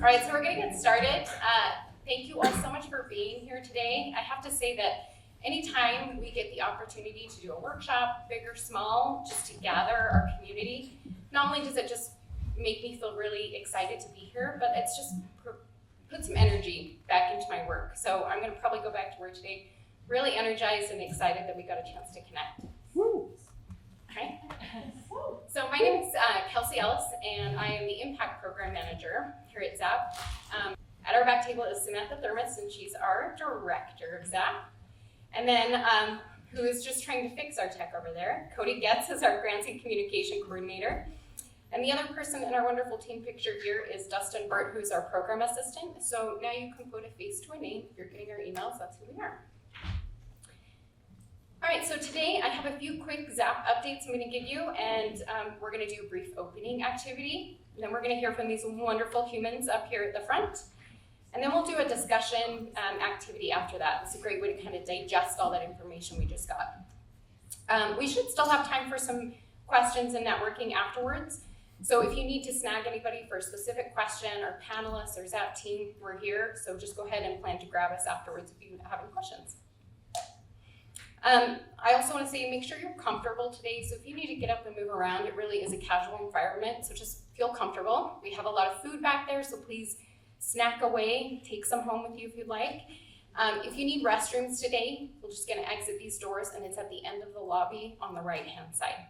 All right, so we're going to get started. Thank you all so much for being here today. I have to say that anytime we get the opportunity to do a workshop, big or small, just to gather our community, not only does it just make me feel really excited to be here, but it's just put some energy back into my work. So I'm going to probably go back to work today really energized and excited that we got a chance to connect. Woo! Okay. So my name is Kelsey Ellis, and I am the Impact Program Manager here at ZAP. At our back table is Samantha Thermos, and she's our Director of ZAP. And then, who is just trying to fix our tech over there, Cody Getz is our Grants and Communication Coordinator. And the other person in our wonderful team picture here is Dustin Burt, who's our Program Assistant. So now you can put a face to a name. If you're getting our emails, that's who we are. All right, so today I have a few quick ZAP updates I'm going to give you, and we're going to do a brief opening activity. And then we're going to hear from these wonderful humans up here at the front. And then we'll do a discussion activity after that. It's a great way to kind of digest all that information we just got. We should still have time for some questions and networking afterwards. So if you need to snag anybody for a specific question, or panelists or ZAP team, we're here. So just go ahead and plan to grab us afterwards if you have any questions. I also want to say, make sure you're comfortable today. So if you need to get up and move around, it really is a casual environment. So just feel comfortable. We have a lot of food back there, so please snack away, take some home with you if you'd like. If you need restrooms today, we're just going to exit these doors, and it's at the end of the lobby on the right-hand side.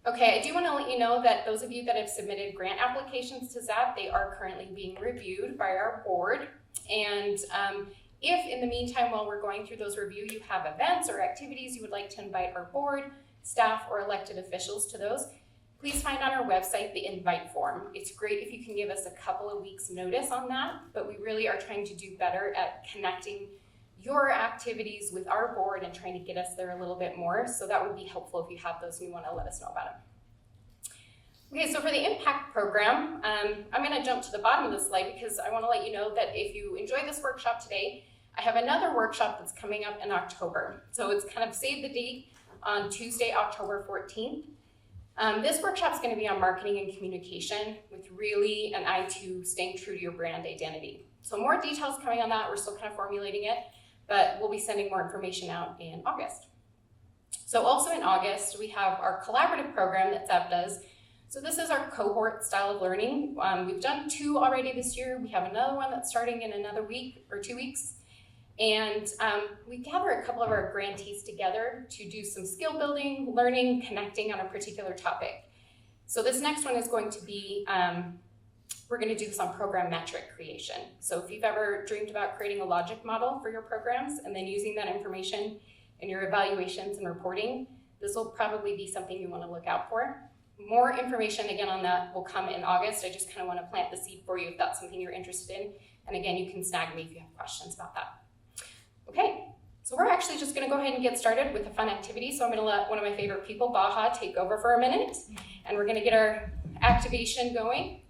Okay, I do want to let you know that those of you that have submitted grant applications to ZAP, they are currently being reviewed by our board. And if in the meantime, while we're going through those reviews, you have events or activities you would like to invite our board, staff, or elected officials to those, please find on our website the invite form. It's great if you can give us a couple of weeks notice on that, but we really are trying to do better at connecting your activities with our board and trying to get us there a little bit more. So that would be helpful if you have those and you want to let us know about them. Okay, so for the impact program, I'm going to jump to the bottom of the slide because I want to let you know that if you enjoy this workshop today, I have another workshop that's coming up in October. So it's kind of save the date on Tuesday, October 14th. This workshop is going to be on marketing and communication with really an eye to staying true to your brand identity. So more details coming on that. We're still kind of formulating it, but we'll be sending more information out in August. So also in August, we have our collaborative program that ZAP does. So this is our cohort style of learning. We've done 2 already this year. We have another one that's starting in another week or 2 weeks. And we gather a couple of our grantees together to do some skill building, learning, connecting on a particular topic. So this next one is going to be, we're going to do this on program metric creation. So if you've ever dreamed about creating a logic model for your programs and then using that information in your evaluations and reporting, this will probably be something you want to look out for. More information again on that will come in August. I just kind of want to plant the seed for you if that's something you're interested in. And again, you can snag me if you have questions about that. Okay, so we're actually just going to go ahead and get started with a fun activity. So I'm going to let one of my favorite people, Bahaa, take over for a minute. And we're going to get our activation going.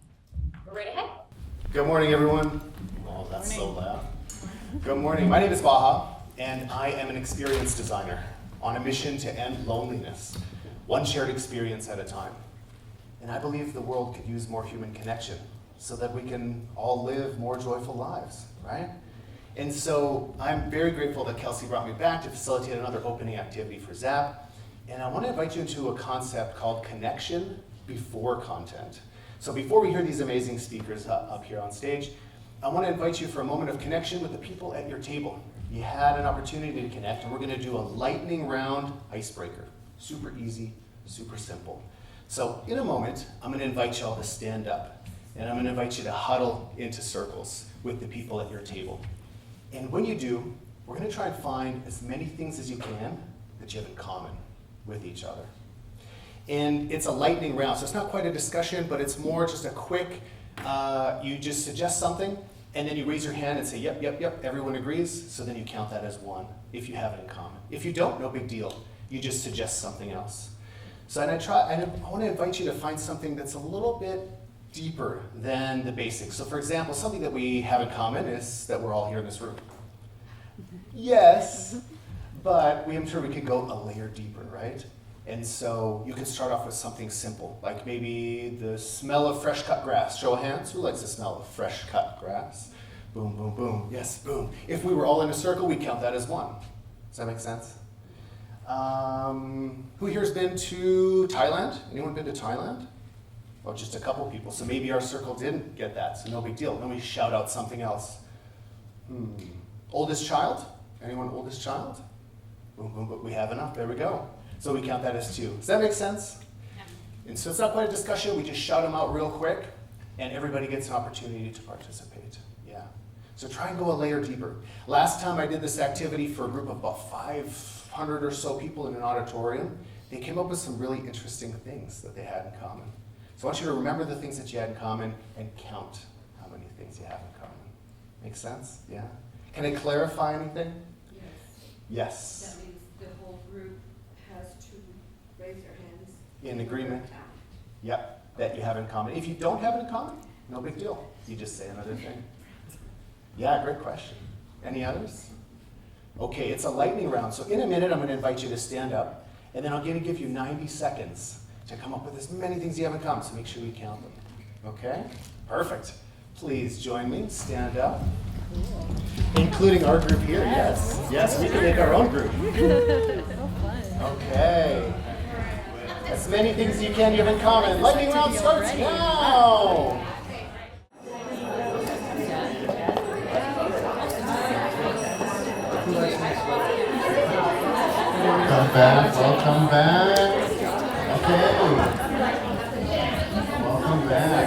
Go right ahead. Good morning, everyone. Oh, that's so loud. Good morning. My name is Bahaa, and I am an experience designer on a mission to end loneliness, one shared experience at a time. And I believe the world could use more human connection so that we can all live more joyful lives, right? And so I'm very grateful that Kelsey brought me back to facilitate another opening activity for ZAP. And I want to invite you into a concept called connection before content. So before we hear these amazing speakers up here on stage, I want to invite you for a moment of connection with the people at your table. You had an opportunity to connect, and we're going to do a lightning round icebreaker. Super easy, super simple. So in a moment, I'm going to invite you all to stand up, and I'm going to invite you to huddle into circles with the people at your table. And when you do, we're going to try and find as many things as you can that you have in common with each other. And it's a lightning round, so it's not quite a discussion, but it's more just a quick, you just suggest something, and then you raise your hand and say, yep, yep, yep, everyone agrees, so then you count that as one, if you have it in common. If you don't, no big deal. You just suggest something else. So I want to invite you to find something that's a little bit deeper than the basics. So for example, something that we have in common is that we're all here in this room. Yes, but I'm sure we could go a layer deeper, right? And so you can start off with something simple, like maybe the smell of fresh cut grass. Show of hands, who likes the smell of fresh cut grass? Boom, boom, boom, yes, boom. If we were all in a circle, we'd count that as one. Does that make sense? Who here's been to Thailand? Anyone been to Thailand? Well, just a couple people, so maybe our circle didn't get that, so no big deal. Then we shout out something else. Oldest child? Anyone oldest child? Boom, boom, but we have enough, there we go. So we count that as 2. Does that make sense? Yeah. And so it's not quite a discussion, we just shout them out real quick, and everybody gets an opportunity to participate. Yeah. So try and go a layer deeper. Last time I did this activity for a group of about 500 or so people in an auditorium, they came up with some really interesting things that they had in common. So I want you to remember the things that you had in common and count how many things you have in common. Make sense? Yeah? Can I clarify anything? Yes. That means the whole group has to raise their hands. In agreement? Yep, that you have in common. If you don't have it in common, no big deal. You just say another thing. Yeah, great question. Any others? Okay, it's a lightning round. So in a minute, I'm going to invite you to stand up, and then I'm going to give you 90 seconds to come up with as many things you have in common, so make sure we count them. Okay? Perfect. Please join me, stand up. Including our group here, yes. Yes, we can make our own group. Okay. As many things as you can you have in common. Lightning round starts now! Welcome back, welcome back. Okay. Welcome back.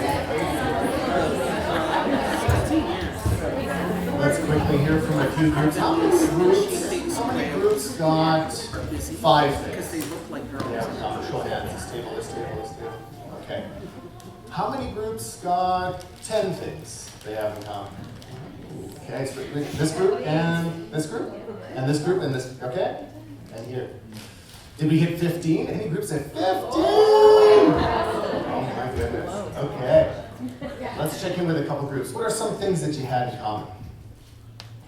Let's quickly hear from a few groups. How many groups got 5 things? Because they look like girls. Yeah, show hands. This table, this table, this table. Okay. How many groups got 10 things they have in common? Okay, so this group and this group? And this group and this, okay? And here. Did we hit 15? Any groups at 15? Oh my goodness. Okay. Let's check in with a couple groups. What are some things that you had in common?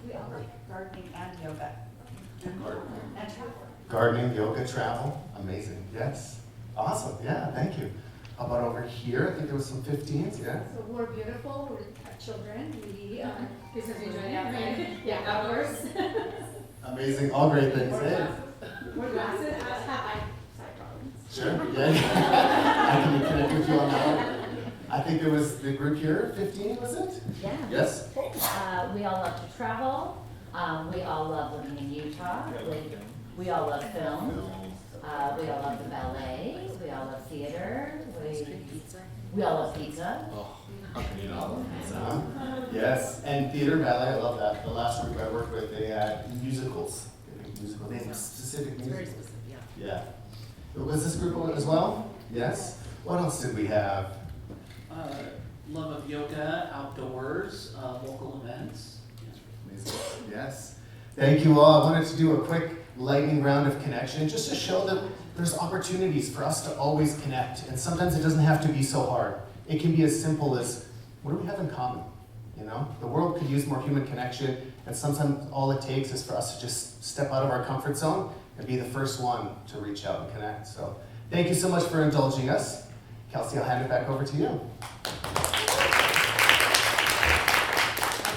We all like gardening and yoga. And travel. Gardening, yoga, travel. Amazing. Yes. Awesome. Yeah, thank you. How about over here? I think there was some 15s, yeah? So we're beautiful, we're children, we because we enjoy outside. Yeah, outdoors. Amazing. All great things, eh? We're glasses, I have side problems. Sure. Yeah. I can connect with you on that one. I think there was the group here, 15, was it? Yeah. Yes? We all love to travel. We all love living in Utah. We all love film. We all love the ballet. We all love theater. We all love pizza. Oh, you know, pizza. Yes, and theater, ballet, I love that. The last group I worked with, they had musicals. They had specific musicals. Yeah. Was this group as well? Yes. What else did we have? Love of yoga, outdoors, local events. Amazing. Yes. Thank you all. I wanted to do a quick lightning round of connection just to show that there's opportunities for us to always connect. And sometimes it doesn't have to be so hard. It can be as simple as, what do we have in common? You know, the world could use more human connection, and sometimes all it takes is for us to just step out of our comfort zone and be the first one to reach out and connect. So thank you so much for indulging us. Kelsey, I'll hand it back over to you.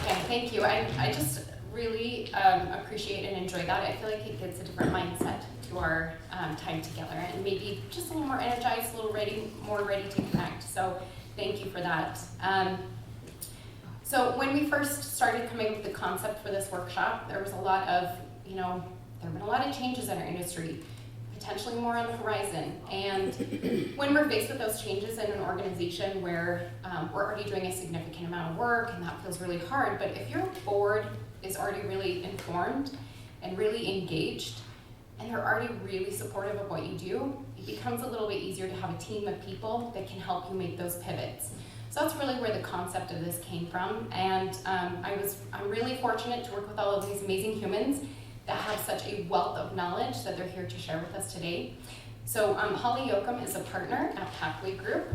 Okay, thank you. I just really appreciate and enjoy that. I feel like it gives a different mindset to our time together, and maybe just a little more energized, a little more ready to connect. So thank you for that. So when we first started coming up with the concept for this workshop, there was a lot of, there have been a lot of changes in our industry, potentially more on the horizon. And when we're faced with those changes in an organization where we're already doing a significant amount of work and that feels really hard, but if your board is already really informed and really engaged, and they're already really supportive of what you do, it becomes a little bit easier to have a team of people that can help you make those pivots. So that's really where the concept of this came from, and I'm really fortunate to work with all of these amazing humans that have such a wealth of knowledge that they're here to share with us today. So Holly Yocom is a partner at Pathway Group.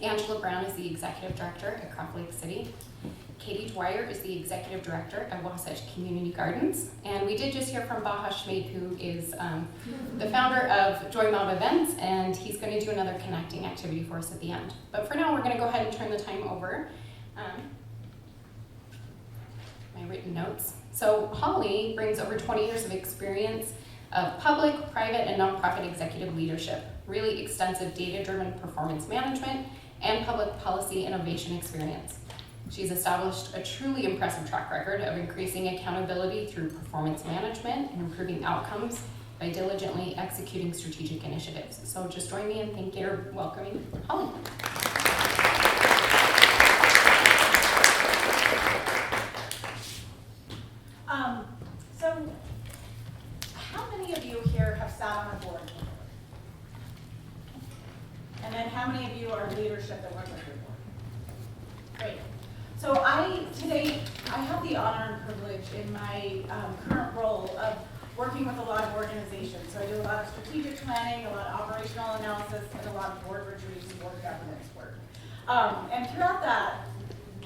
Angela Brown is the executive director at Craft Lake City. Katie Dwyer is the Executive Director at Wasatch Community Gardens. And we did just hear from Bahaa, who is the founder of Joy Mound Events, and he's going to do another connecting activity for us at the end. But for now, we're going to go ahead and turn the time over. My written notes. So Holly brings over 20 years of experience of public, private, and nonprofit executive leadership, really extensive data-driven performance management, and public policy innovation experience. She's established a truly impressive track record of increasing accountability through performance management and improving outcomes by diligently executing strategic initiatives. So just join me in thanking or welcoming Holly. So how many of you here have sat on a board before? And then how many of you are leadership that work with your board? Great. So today I have the honor and privilege in my current role of working with a lot of organizations. So I do a lot of strategic planning, a lot of operational analysis, and a lot of board retreats and board governance work. And throughout that,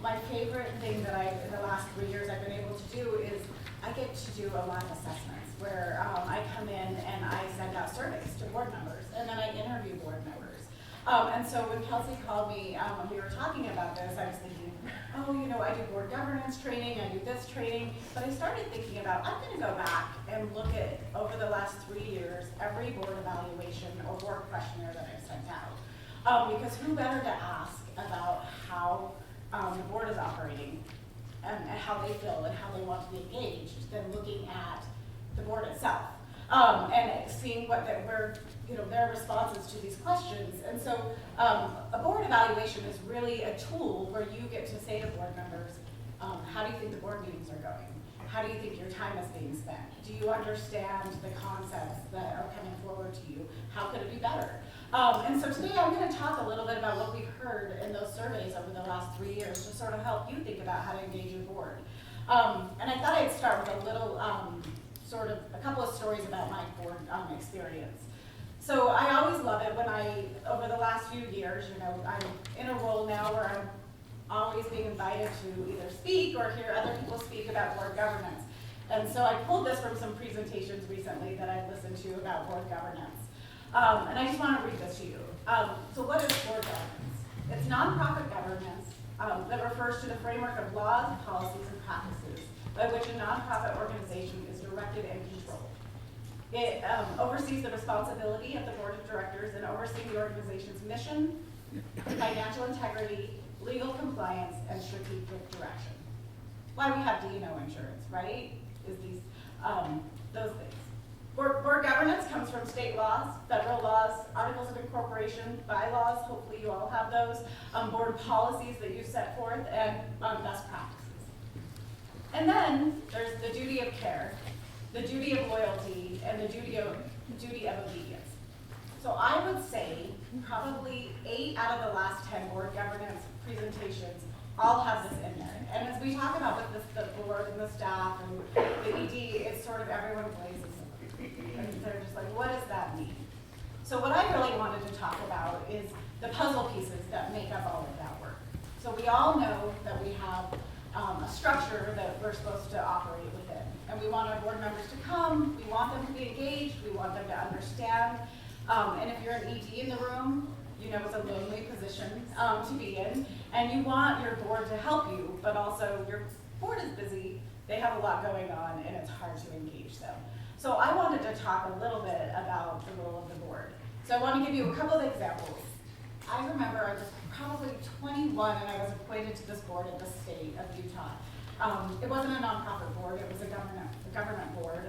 my favorite thing that in the last 3 years I've been able to do is I get to do a lot of assessments where I come in and I send out surveys to board members, and then I interview board members. And so when Kelsey called me when we were talking about this, I was thinking, oh, I do board governance training, I do this training, but I started thinking about, I'm gonna go back and look at, over the last 3 years, every board evaluation or board questionnaire that I've sent out. Because who better to ask about how the board is operating and how they feel and how they want to be engaged than looking at the board itself and seeing what their responses to these questions. And so a board evaluation is really a tool where you get to say to board members, how do you think the board meetings are going? How do you think your time is being spent? Do you understand the concepts that are coming forward to you? How could it be better? And so today I'm going to talk a little bit about what we've heard in those surveys over the last 3 years to sort of help you think about how to engage your board. And I thought I'd start with a little, a couple of stories about my board experience. So I always love it when over the last few years, I'm in a role now where I'm always being invited to either speak or hear other people speak about board governance. And so I pulled this from some presentations recently that I've listened to about board governance. And I just want to read this to you. So what is board governance? It's nonprofit governance that refers to the framework of laws, policies, and practices by which a nonprofit organization is directed and controlled. It oversees the responsibility of the board of directors in overseeing the organization's mission, financial integrity, legal compliance, and strategic direction. Why we have D&O insurance, right? Is those things. Board governance comes from state laws, federal laws, articles of incorporation, bylaws, hopefully you all have those, board policies that you set forth, and best practices. And then there's the duty of care, the duty of loyalty, and the duty of obedience. So I would say probably 8 out of the last 10 board governance presentations all have this in there. And as we talk about with the board and the staff and the ED, it's sort of everyone blazes. And they're just like, what does that mean? So what I really wanted to talk about is the puzzle pieces that make up all of that work. So we all know that we have a structure that we're supposed to operate within. And we want our board members to come, we want them to be engaged, we want them to understand. And if you're an ED in the room, it's a lonely position to be in. And you want your board to help you, but also your board is busy, they have a lot going on, and it's hard to engage them. So I wanted to talk a little bit about the role of the board. So I want to give you a couple of examples. I remember I was probably 21 and I was appointed to this board in the state of Utah. It wasn't a nonprofit board, it was a government board.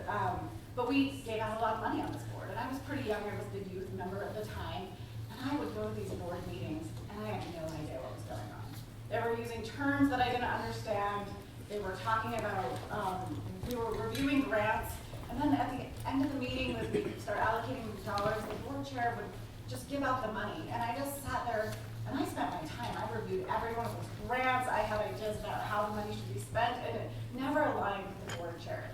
But we gave out a lot of money on this board. And I was pretty young, I was the youth member at the time. And I would go to these board meetings and I had no idea what was going on. They were using terms that I didn't understand. They were talking about, we were reviewing grants. And then at the end of the meeting, when we start allocating dollars, the board chair would just give out the money. And I just sat there and I spent my time. I reviewed every one of those grants. I had ideas about how the money should be spent, and it never aligned with the board chair.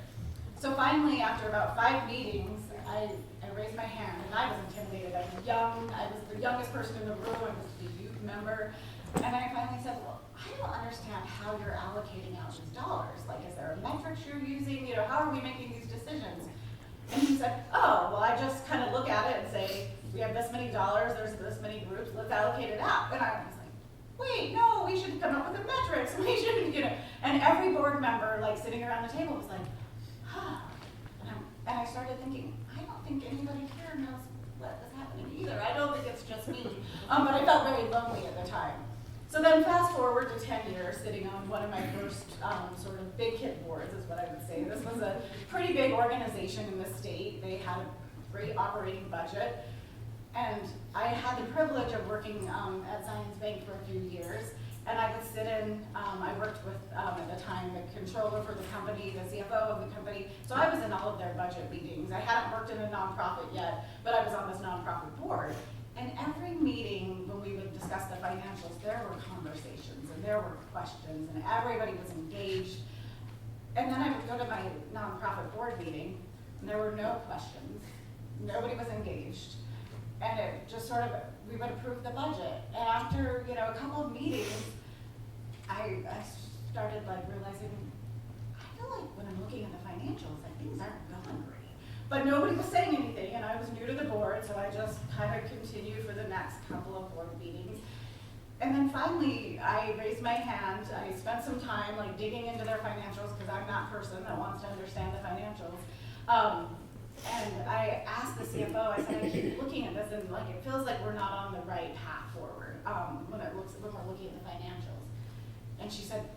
So finally, after about 5 meetings, I raised my hand, and I was intimidated. I was young. I was the youngest person in the room. I was the youth member. And I finally said, well, I don't understand how you're allocating out these dollars. Like, is there a metrics you're using? You know, how are we making these decisions? And he said, oh, well, I just kind of look at it and say, we have this many dollars, there's this many groups, let's allocate it out. And I was like, wait, no, we should come up with the metrics. We should, you know. And every board member, like, sitting around the table was like, huh. And I started thinking, I don't think anybody here knows what is happening either. I don't think it's just me. But I felt very lonely at the time. So then fast forward to 10 years, sitting on one of my first sort of big hit boards is what I would say. This was a pretty big organization in the state. They had a great operating budget. And I had the privilege of working at Zions Bank for a few years. And I would sit in, I worked with, at the time, the controller for the company, the CFO of the company. So I was in all of their budget meetings. I hadn't worked in a nonprofit yet, but I was on this nonprofit board. And every meeting, when we would discuss the financials, there were conversations and there were questions and everybody was engaged. And then I would go to my nonprofit board meeting and there were no questions. Nobody was engaged. And it just sort of, we would approve the budget. And after, you know, a couple of meetings, I started like realizing, I feel like when I'm looking at the financials, like things aren't going great. But nobody was saying anything, and I was new to the board, so I just kind of continued for the next couple of board meetings. And then finally, I raised my hand. I spent some time like digging into their financials because I'm that person that wants to understand the financials. And I asked the CFO, I said, I keep looking at this and like it feels like we're not on the right path forward when we're looking at the financials. And she said,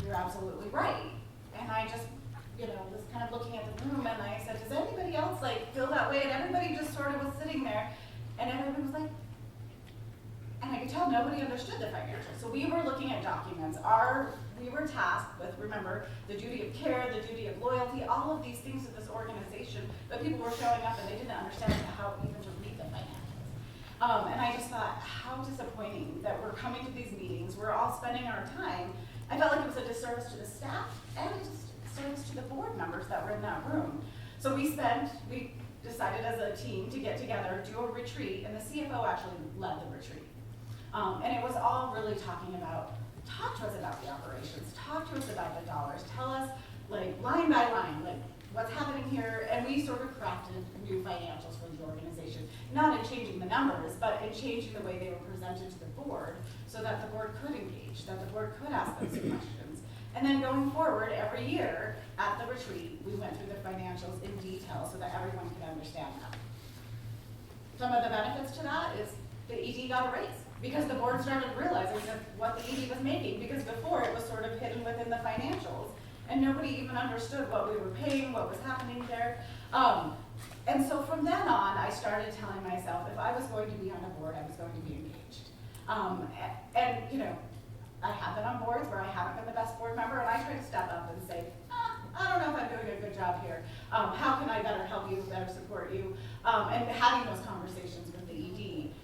you're absolutely right. And I just, you know, was kind of looking at the room and I said, does anybody else like feel that way? And everybody just sort of was sitting there and everybody was like, and I could tell nobody understood the financials. So we were looking at documents. We were tasked with, remember, the duty of care, the duty of loyalty, all of these things of this organization, but people were showing up and they didn't understand how even to read the financials. And I just thought, how disappointing that we're coming to these meetings, we're all spending our time. I felt like it was a disservice to the staff and a disservice to the board members that were in that room. So we decided as a team to get together, do a retreat, and the CFO actually led the retreat. And it was all really talk to us about the operations, talk to us about the dollars, tell us like line by line, like what's happening here, and we sort of crafted new financials for the organization. Not in changing the numbers, but in changing the way they were presented to the board so that the board could engage, that the board could ask those questions. And then going forward, every year at the retreat, we went through the financials in detail so that everyone could understand them. Some of the benefits to that is the ED got a raise because the board started realizing that what the ED was making, because before it was sort of hidden within the financials and nobody even understood what we were paying, what was happening there. And so from then on, I started telling myself if I was going to be on a board, I was going to be engaged. And you know, I have been on boards where I haven't been the best board member, and I try to step up and say, I don't know if I'm doing a good job here. How can I better help you, better support you? And having those conversations with the ED.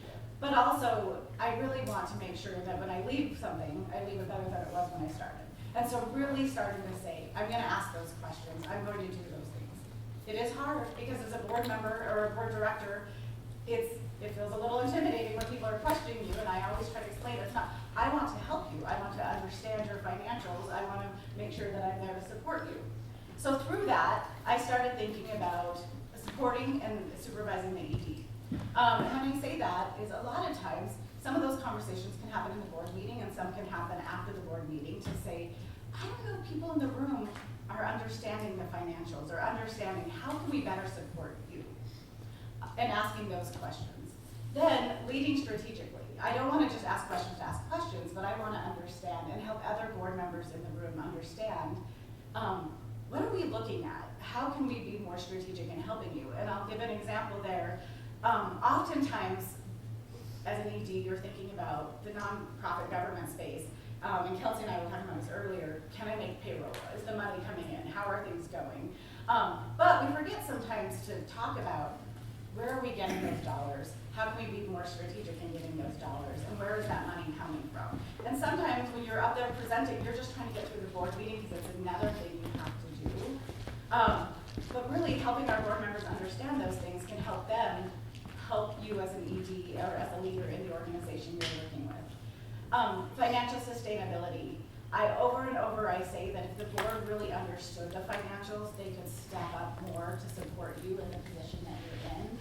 But also, I really want to make sure that when I leave something, I leave it better than it was when I started. And so really starting to say, I'm gonna ask those questions, I'm going to do those things. It is hard because as a board member or a board director, it feels a little intimidating when people are questioning you, and I always try to explain it's not, I want to help you, I want to understand your financials, I want to make sure that I'm there to support you. So through that, I started thinking about supporting and supervising the ED. And when I say that is a lot of times, some of those conversations can happen in the board meeting and some can happen after the board meeting to say, I don't know if people in the room are understanding the financials or understanding how can we better support you, and asking those questions. Then leading strategically. I don't want to just ask questions to ask questions, but I want to understand and help other board members in the room understand what are we looking at? How can we be more strategic in helping you? And I'll give an example there. Oftentimes, as an ED, you're thinking about the nonprofit government space. And Kelsey and I were talking about this earlier. Can I make payroll? Is the money coming in? How are things going? But we forget sometimes to talk about where are we getting those dollars? How can we be more strategic in getting those dollars? And where is that money coming from? And sometimes when you're up there presenting, you're just trying to get through the board meeting because it's another thing you have to do. But really helping our board members understand those things can help them help you as an ED or as a leader in the organization you're working with. Financial sustainability. Over and over I say that if the board really understood the financials, they could step up more to support you in the position that you're in.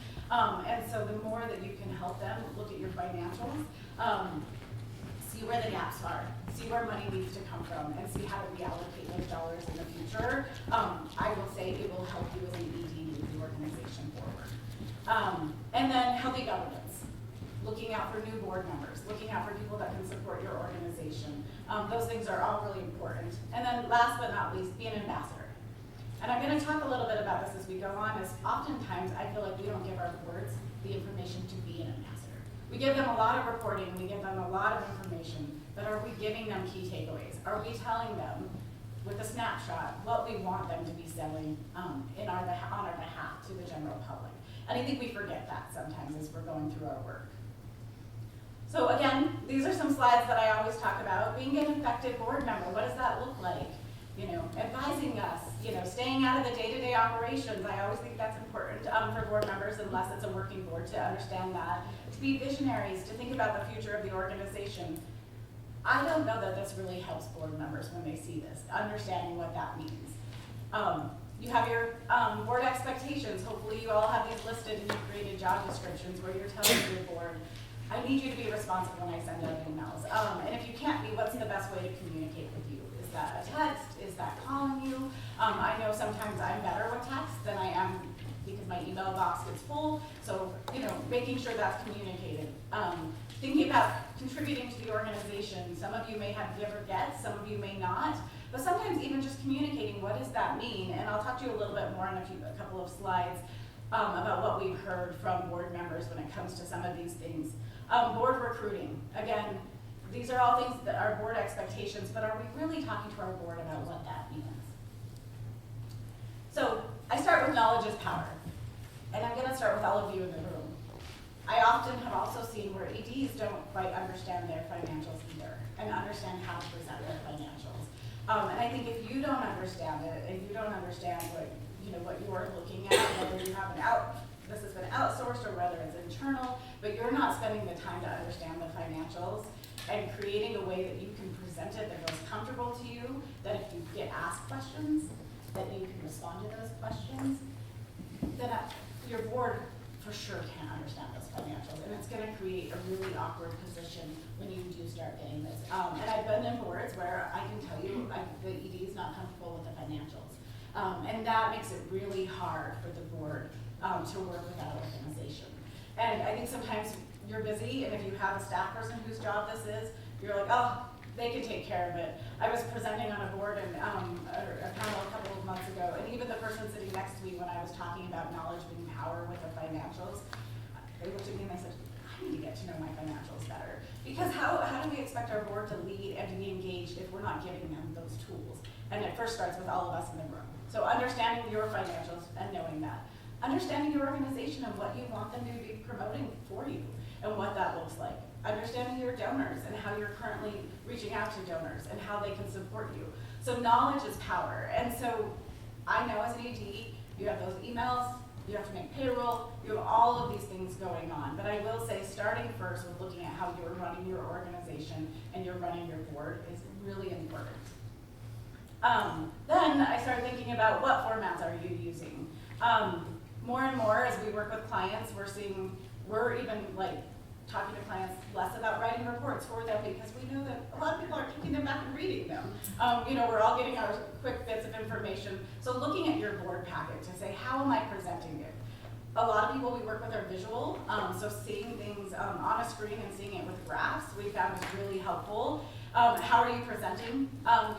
And so the more that you can help them look at your financials, see where the gaps are, see where money needs to come from, and see how to reallocate those dollars in the future, I will say it will help you as an ED move the organization forward. And then healthy governance. Looking out for new board members, looking out for people that can support your organization. Those things are all really important. And then last but not least, be an ambassador. And I'm going to talk a little bit about this as we go on, is oftentimes I feel like we don't give our boards the information to be an ambassador. We give them a lot of reporting, we give them a lot of information, but are we giving them key takeaways? Are we telling them with a snapshot what we want them to be selling on our behalf to the general public? And I think we forget that sometimes as we're going through our work. So again, these are some slides that I always talk about. Being an effective board member, what does that look like? You know, advising us, you know, staying out of the day-to-day operations. I always think that's important for board members, unless it's a working board, to understand that. To be visionaries, to think about the future of the organization. I don't know that this really helps board members when they see this, understanding what that means. You have your board expectations. Hopefully you all have these listed and you created job descriptions where you're telling your board, I need you to be responsive when I send out emails. And if you can't be, what's the best way to communicate with you? Is that a text? Is that calling you? I know sometimes I'm better with text than I am because my email box gets full. So, you know, making sure that's communicated. Thinking about contributing to the organization. Some of you may have give or get, some of you may not. But sometimes even just communicating, what does that mean? And I'll talk to you a little bit more in a couple of slides about what we've heard from board members when it comes to some of these things. Board recruiting. Again, these are all things that are board expectations, but are we really talking to our board about what that means? So I start with knowledge is power. And I'm going to start with all of you in the room. I often have also seen where EDs don't quite understand their financials either and understand how to present their financials. And I think if you don't understand it and you don't understand what you are looking at, whether you have this has been outsourced or whether it's internal, but you're not spending the time to understand the financials and creating a way that you can present it that feels comfortable to you, that if you get asked questions, that you can respond to those questions, then your board for sure can't understand those financials, and it's going to create a really awkward position when you do start getting this. And I've been in boards where I can tell you the ED is not comfortable with the financials, and that makes it really hard for the board to work with that organization. And I think sometimes you're busy, and if you have a staff person whose job this is, you're like, oh, they can take care of it. I was presenting on a board and a panel a couple of months ago, and even the person sitting next to me when I was talking about knowledge being power with the financials, they looked at me and they said, I need to get to know my financials better. Because how do we expect our board to lead and to be engaged if we're not giving them those tools? And it first starts with all of us in the room. So understanding your financials and knowing that. Understanding your organization and what you want them to be promoting for you and what that looks like. Understanding your donors and how you're currently reaching out to donors and how they can support you. So knowledge is power. And so I know as an ED, you have those emails, you have to make payroll, you have all of these things going on. But I will say starting first with looking at how you're running your organization and you're running your board is really important. Then I started thinking about what formats are you using. More and more as we work with clients, we're even like talking to clients less about writing reports for them because we know that a lot of people are kicking them back and reading them. We're all getting our quick bits of information. So looking at your board packet to say, how am I presenting it? A lot of people we work with are visual, so seeing things on a screen and seeing it with graphs we found is really helpful. How are you presenting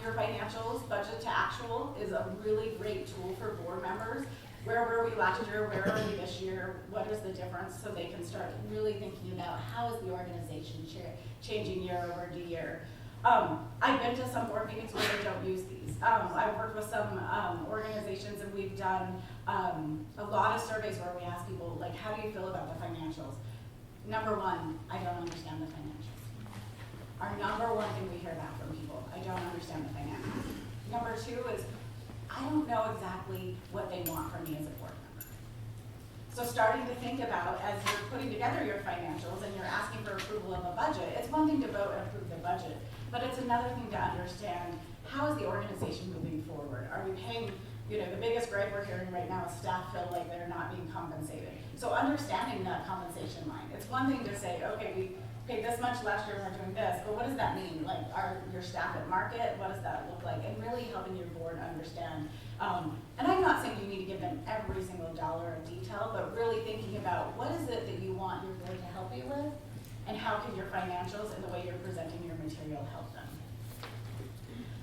your financials? Budget to actual is a really great tool for board members. Where were we last year? Where are we this year? What is the difference? So they can start really thinking about how is the organization changing year over year. I've been to some board meetings where they don't use these. I've worked with some organizations and we've done a lot of surveys where we ask people, like, how do you feel about the financials? Number one, I don't understand the financials. Our number one thing we hear back from people, I don't understand the financials. Number two is, I don't know exactly what they want from me as a board member. So starting to think about, as you're putting together your financials and you're asking for for approval of a budget, it's one thing to vote and approve the budget, but it's another thing to understand how is the organization moving forward? Are we paying, the biggest gripe we're hearing right now is staff feel like they're not being compensated. So understanding that compensation line, it's one thing to say, okay, we paid this much last year and we're doing this, but what does that mean? Like, are your staff at market? What does that look like? And really helping your board understand. And I'm not saying you need to give them every single dollar in detail, but really thinking about what is it that you want your board to help you with, and how can your financials and the way you're presenting your material help them.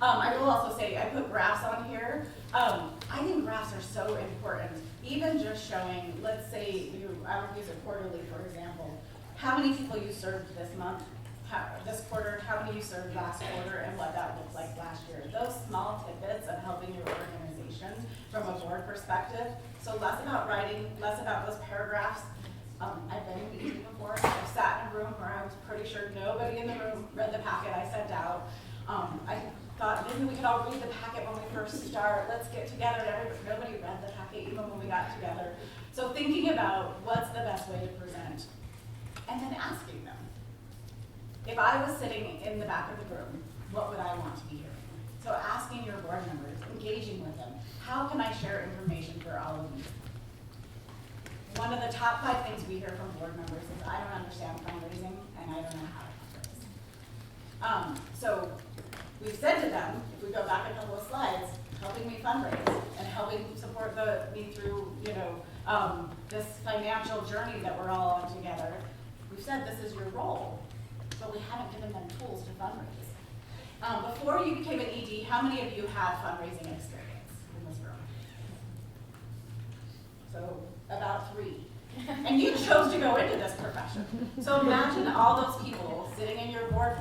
I will also say, I put graphs on here. I think graphs are so important. Even just showing, let's say, I would use it quarterly, for example. How many people you served this month, this quarter, how many you served last quarter, and what that looked like last year. Those small tidbits of helping your organization from a board perspective. So less about writing, less about those paragraphs. I've been in meetings before. I've sat in a room where I was pretty sure nobody in the room read the packet I sent out. I thought maybe we could all read the packet when we first start. Let's get together. Nobody read the packet even when we got together. So thinking about what's the best way to present, and then asking them. If I was sitting in the back of the room, what would I want to be hearing? So asking your board members, engaging with them. How can I share information for all of you? One of the top 5 things we hear from board members is, I don't understand fundraising and I don't know how to fundraise. So we've said to them, if we go back a couple of slides, helping me fundraise and helping support me through, this financial journey that we're all on together. We've said this is your role, but we haven't given them tools to fundraise. Before you became an ED, how many of you had fundraising experience in this room? So about 3. And you chose to go into this profession. So imagine all those people sitting in your board,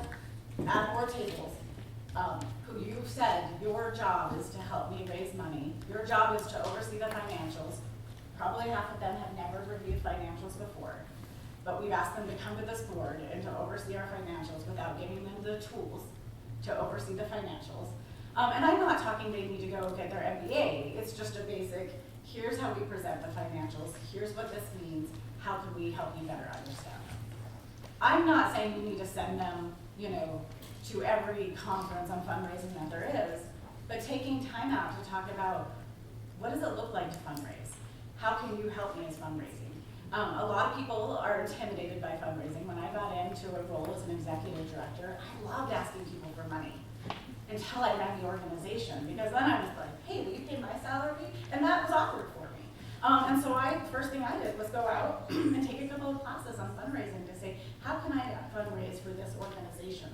at board tables, who you've said your job is to help me raise money. Your job is to oversee the financials. Probably half of them have never reviewed financials before. But we've asked them to come to this board and to oversee our financials without giving them the tools to oversee the financials. And I'm not talking they need to go get their MBA. It's just a basic, here's how we present the financials, here's what this means, how can we help you better understand them. I'm not saying you need to send them, to every conference on fundraising that there is, but taking time out to talk about what does it look like to fundraise? How can you help me as fundraising? A lot of people are intimidated by fundraising. When I got into a role as an executive director, I loved asking people for money until I ran the organization, because then I was like, hey, will you pay my salary? And that was awkward for me. And so first thing I did was go out and take a couple of classes on fundraising to say, how can I fundraise for this organization?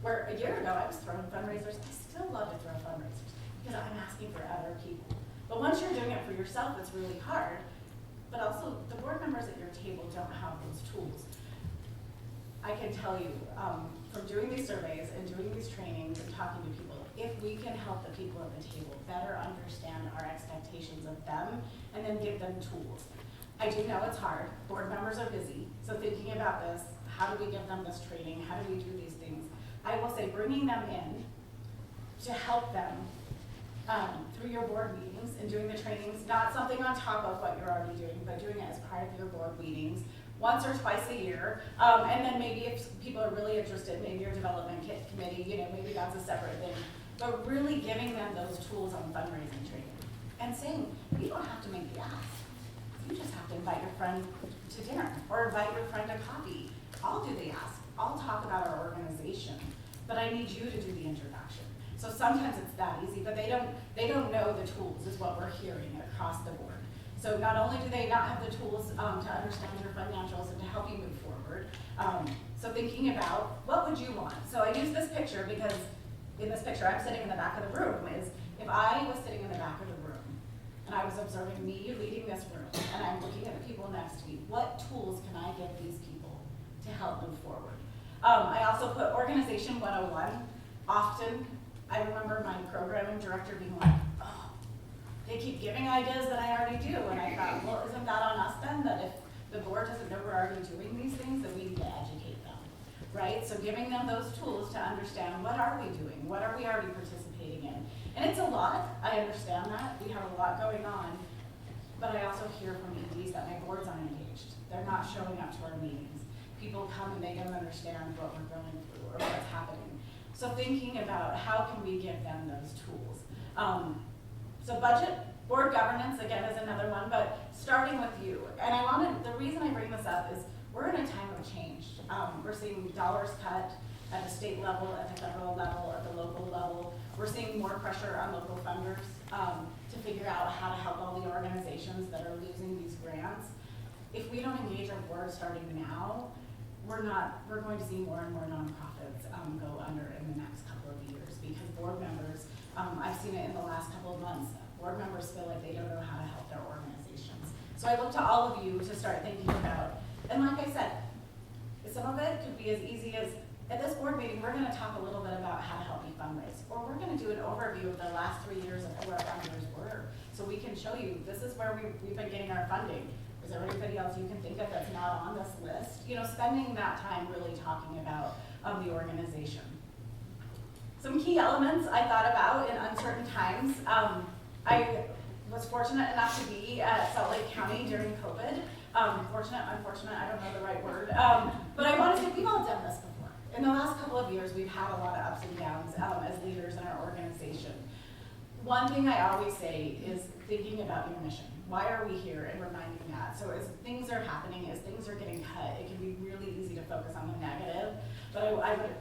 Where a year ago I was throwing fundraisers, I still love to throw fundraisers because I'm asking for other people. But once you're doing it for yourself, it's really hard. But also, the board members at your table don't have those tools. I can tell you, from doing these surveys and doing these trainings and talking to people, if we can help the people at the table better understand our expectations of them and then give them tools. I do know it's hard. Board members are busy. So thinking about this, how do we give them this training? How do we do these things? I will say bringing them in to help them through your board meetings and doing the trainings, not something on top of what you're already doing, but doing it as part of your board meetings once or twice a year. And then maybe if people are really interested, maybe your development committee, maybe that's a separate thing. But really giving them those tools on fundraising training and saying, you don't have to make the ask. You just have to invite your friend to dinner or invite your friend to coffee. I'll do the ask. I'll talk about our organization, but I need you to do the introduction. So sometimes it's that easy, but they don't know the tools is what we're hearing across the board. So not only do they not have the tools to understand your financials and to help you move forward, so thinking about what would you want? So I use this picture because in this picture I'm sitting in the back of the room. Is if I was sitting in the back of the room and I was observing me leading this room and I'm looking at the people next to me, what tools can I give these people to help move forward? I also put Organization 101. Often I remember my programming director being like, oh, they keep giving ideas that I already do. And I thought, well, isn't that on us then? That if the board doesn't know we're already doing these things, that we need to educate them, right? So giving them those tools to understand what are we doing? What are we already participating in? And it's a lot. I understand that. We have a lot going on. But I also hear from EDs that my boards aren't engaged. They're not showing up to our meetings. people come and they don't understand what we're going through or what's happening. So thinking about how can we give them those tools. So budget, board governance, again, is another one, but starting with you. And the reason I bring this up is we're in a time of change. We're seeing dollars cut at the state level, at the federal level, at the local level. We're seeing more pressure on local funders to figure out how to help all the organizations that are losing these grants. If we don't engage our board starting now, we're going to see more and more nonprofits go under in the next couple of years because board members, I've seen it in the last couple of months, board members feel like they don't know how to help their organizations. So I look to all of you to start thinking about, and like I said, some of it could be as easy as, at this board meeting, we're gonna talk a little bit about how to help you fundraise, or we're gonna do an overview of the last 3 years of who our funders were, so we can show you, this is where we've been getting our funding. Is there anybody else you can think of that's not on this list? You know, spending that time really talking about the organization. Some key elements I thought about in uncertain times. I was fortunate enough to be at Salt Lake County during COVID. Fortunate, unfortunate, I don't know the right word. But I want to say we've all done this before. In the last couple of years, we've had a lot of ups and downs as leaders in our organization. One thing I always say is thinking about your mission. Why are we here, and reminding that. So as things are happening, as things are getting cut, it can be really easy to focus on the negative. But I would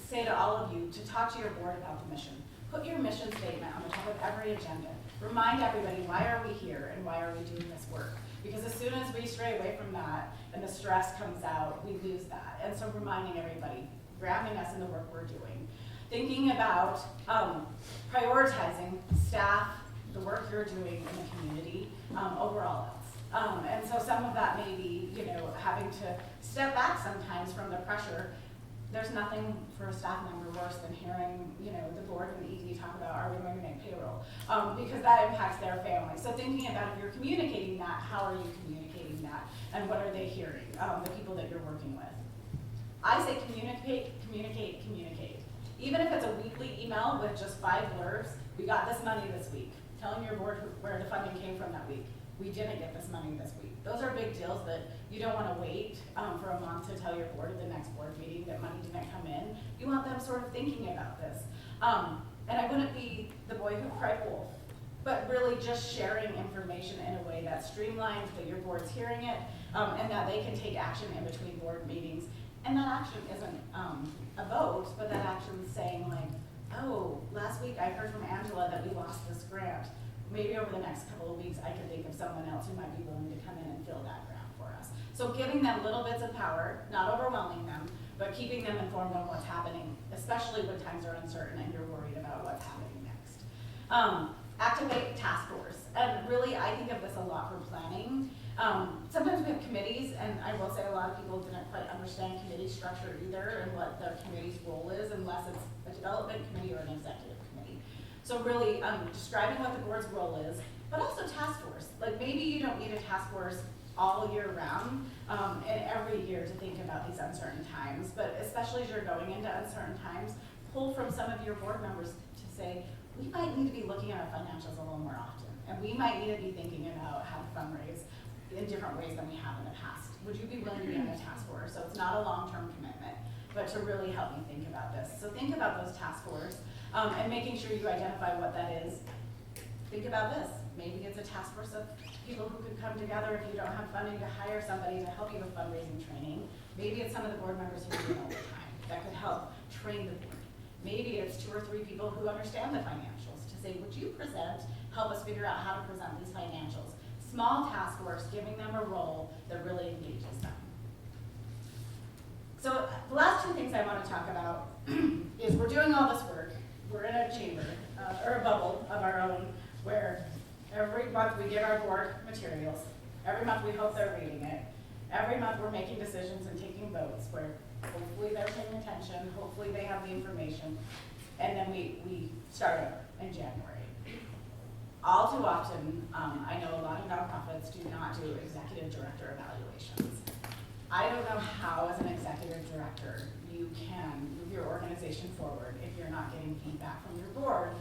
say to all of you to talk to your board about the mission. Put your mission statement on the top of every agenda. Remind everybody, why are we here and why are we doing this work? Because as soon as we stray away from that and the stress comes out, we lose that. And so reminding everybody, grounding us in the work we're doing. Thinking about prioritizing staff, the work you're doing in the community, overall else. And so some of that may be, you know, having to step back sometimes from the pressure. There's nothing for a staff member worse than hearing, you know, the board and the ED talk about, are we going to make payroll? Because that impacts their family. So thinking about if you're communicating that, how are you communicating that? And what are they hearing, the people that you're working with? I say communicate, communicate, communicate. Even if it's a weekly email with just 5 blurbs, we got this money this week. Telling your board where the funding came from that week. We didn't get this money this week. Those are big deals that you don't want to wait for a month to tell your board at the next board meeting that money didn't come in. You want them sort of thinking about this. And I wouldn't be the boy who cried wolf, but really just sharing information in a way that's streamlined, that your board's hearing it, and that they can take action in between board meetings. And that action isn't a vote, but that action's saying like, oh, last week I heard from Angela that we lost this grant. Maybe over the next couple of weeks, I can think of someone else who might be willing to come in and fill that ground for us. So giving them little bits of power, not overwhelming them, but keeping them informed on what's happening, especially when times are uncertain and you're worried about what's happening next. Activate task force. And really, I think of this a lot for planning. Sometimes we have committees, and I will say a lot of people didn't quite understand committee structure either and what the committee's role is, unless it's a development committee or an executive committee. So really describing what the board's role is, but also task force. Like maybe you don't need a task force all year round and every year to think about these uncertain times, but especially as you're going into uncertain times, pull from some of your board members to say, we might need to be looking at our financials a little more often, and we might need to be thinking about how to fundraise in different ways than we have in the past. Would you be willing to be on a task force? So it's not a long-term commitment, but to really help you think about this. So think about those task force and making sure you identify what that is. Think about this. Maybe it's a task force of people who could come together if you don't have funding to hire somebody to help you with fundraising training. Maybe it's some of the board members who are doing overtime that could help train the board. Maybe it's 2 or 3 people who understand the financials to say, would you present, help us figure out how to present these financials. Small task force, giving them a role that really engages them. So the last 2 things I want to talk about is we're doing all this work. We're in a chamber, or a bubble of our own, where every month we give our board materials. Every month we hope they're reading it. Every month we're making decisions and taking votes where hopefully they're paying attention, hopefully they have the information, and then we start over in January. All too often, I know a lot of nonprofits do not do executive director evaluations. I don't know how, as an executive director, you can move your organization forward if you're not getting feedback from your board,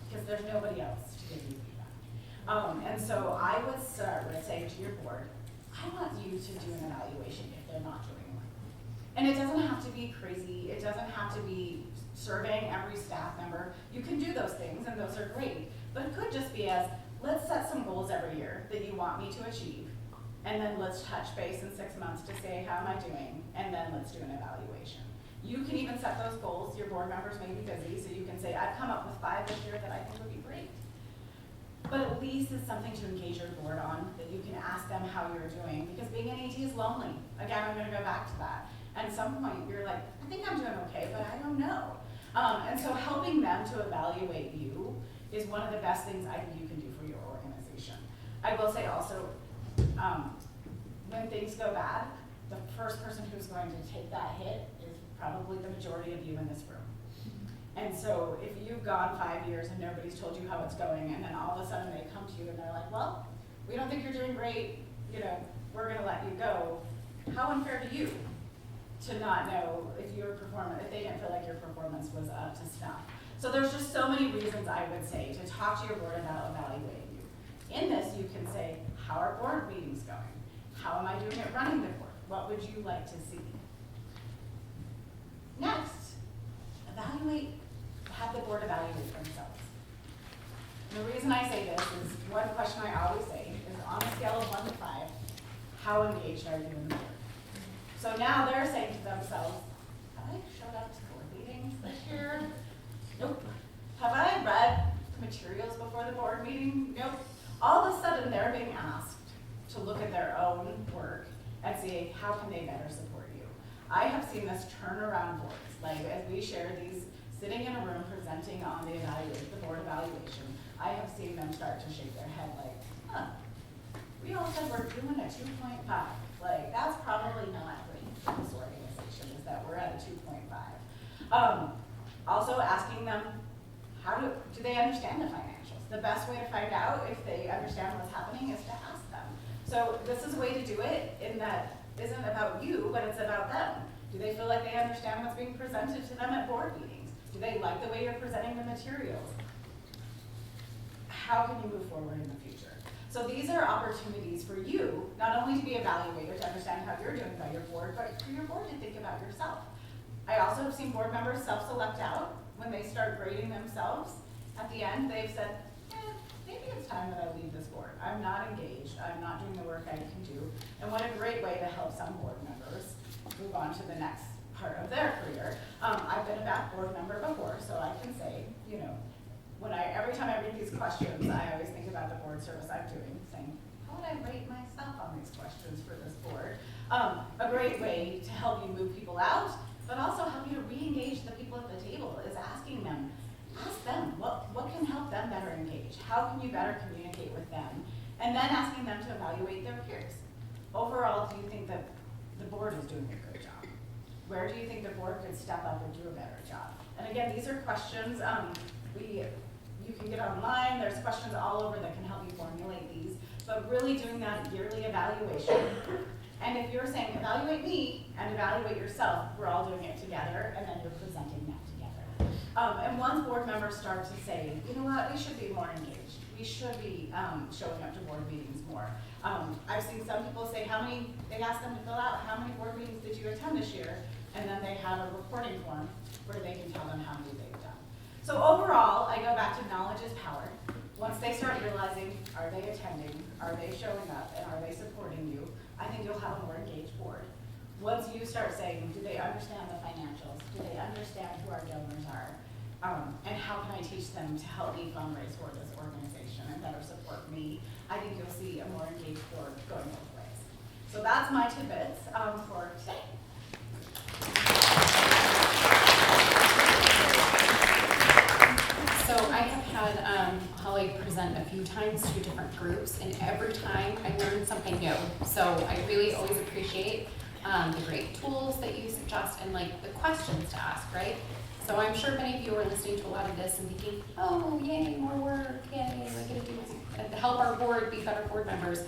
because there's nobody else to give you feedback. And so I would start with saying to your board, I want you to do an evaluation if they're not doing one. be crazy. It doesn't have to be surveying every staff member. You can do those things, and those are great. But it could just be as, let's set some goals every year that you want me to achieve. And then let's touch base in 6 months to say, how am I doing? And then let's do an evaluation. You can even set those goals. Your board members may be busy, so you can say, I've come up with 5 this year that I think would be great. But at least it's something to engage your board on, that you can ask them how you're doing. Because being an AT is lonely. Again, I'm gonna go back to that. And at some point, you're like, I think I'm doing okay, but I don't know. And so helping them to evaluate you is one of the best things I think you can do for your organization. I will say also, when things go bad, the first person who's going to take that hit is probably the majority of you in this room. And so if you've gone 5 years and nobody's told you how it's going, and then all of a sudden they come to you and they're like, well, we don't think you're doing great, you know, we're gonna let you go. How unfair to you to not know if your performance, if they didn't feel like your performance was up to snuff. So there's just so many reasons I would say to talk to your board about evaluating you. In this, you can say, how are board meetings going? How am I doing at running the board? What would you like to see? Next, have the board evaluate themselves. And the reason I say this is, one question I always say is, on a scale of 1 to 5, how engaged are you in the board? So now they're saying to themselves, have I showed up to board meetings this year? Nope. Have I read materials before the board meeting? Nope. All of a sudden, they're being asked to look at their own work and see how can they better support you. I have seen this turn around boards, like as we share these, sitting in a room presenting on the board evaluation, I have seen them start to shake their head like, huh, we all said we're doing a 2.5. Like, that's probably not great for this organization, is that we're at a 2.5. Also asking them, do they understand the financials? The best way to find out if they understand what's happening is to ask them. So this is a way to do it in that isn't about you, but it's about them. Do they feel like they understand what's being presented to them at board meetings? Do they like the way you're presenting the materials? How can you move forward in the future? So these are opportunities for you, not only to be evaluated, to understand how you're doing by your board, but for your board to think about yourself. I also have seen board members self-select out when they start grading themselves. At the end, they've said, maybe it's time that I leave this board. I'm not engaged. I'm not doing the work I can do. And what a great way to help some board members move on to the next part of their career. I've been a back board member before, so I can say, you know, every time I read these questions, I always think about the board service I'm doing, saying, how would I rate myself on these questions for this board? A great way to help you move people out, but also help you to re-engage the people at the table is asking them, ask them, what can help them better engage? How can you better communicate with them? And then asking them to evaluate their peers. Overall, do you think that the board is doing a good job? Where do you think the board could step up and do a better job? And again, these are questions you can get online. There's questions all over that can help you formulate these. But really doing that yearly evaluation. And if you're saying evaluate me and evaluate yourself, we're all doing it together, and then you're presenting that together. And once board members start to say, you know what, we should be more engaged. We should be showing up to board meetings more. I've seen some people say they ask them to fill out, how many board meetings did you attend this year? And then they have a reporting form where they can tell them how many they've done. So overall, I go back to knowledge is power. Once they start realizing, are they attending, are they showing up, and are they supporting you, I think you'll have a more engaged board. Once you start saying, do they understand the financials? Do they understand who our donors are? And how can I teach them to help me fundraise for this organization and better support me? I think you'll see a more engaged board going both ways. So that's my tidbits for today. So I have had Holly present a few times to different groups, and every time I learn something new. So I really always appreciate the great tools that you suggest and like the questions to ask, right? So I'm sure many of you are listening to a lot of this and thinking, oh, yay, more work, yay, we're gonna do to help our board be better board members.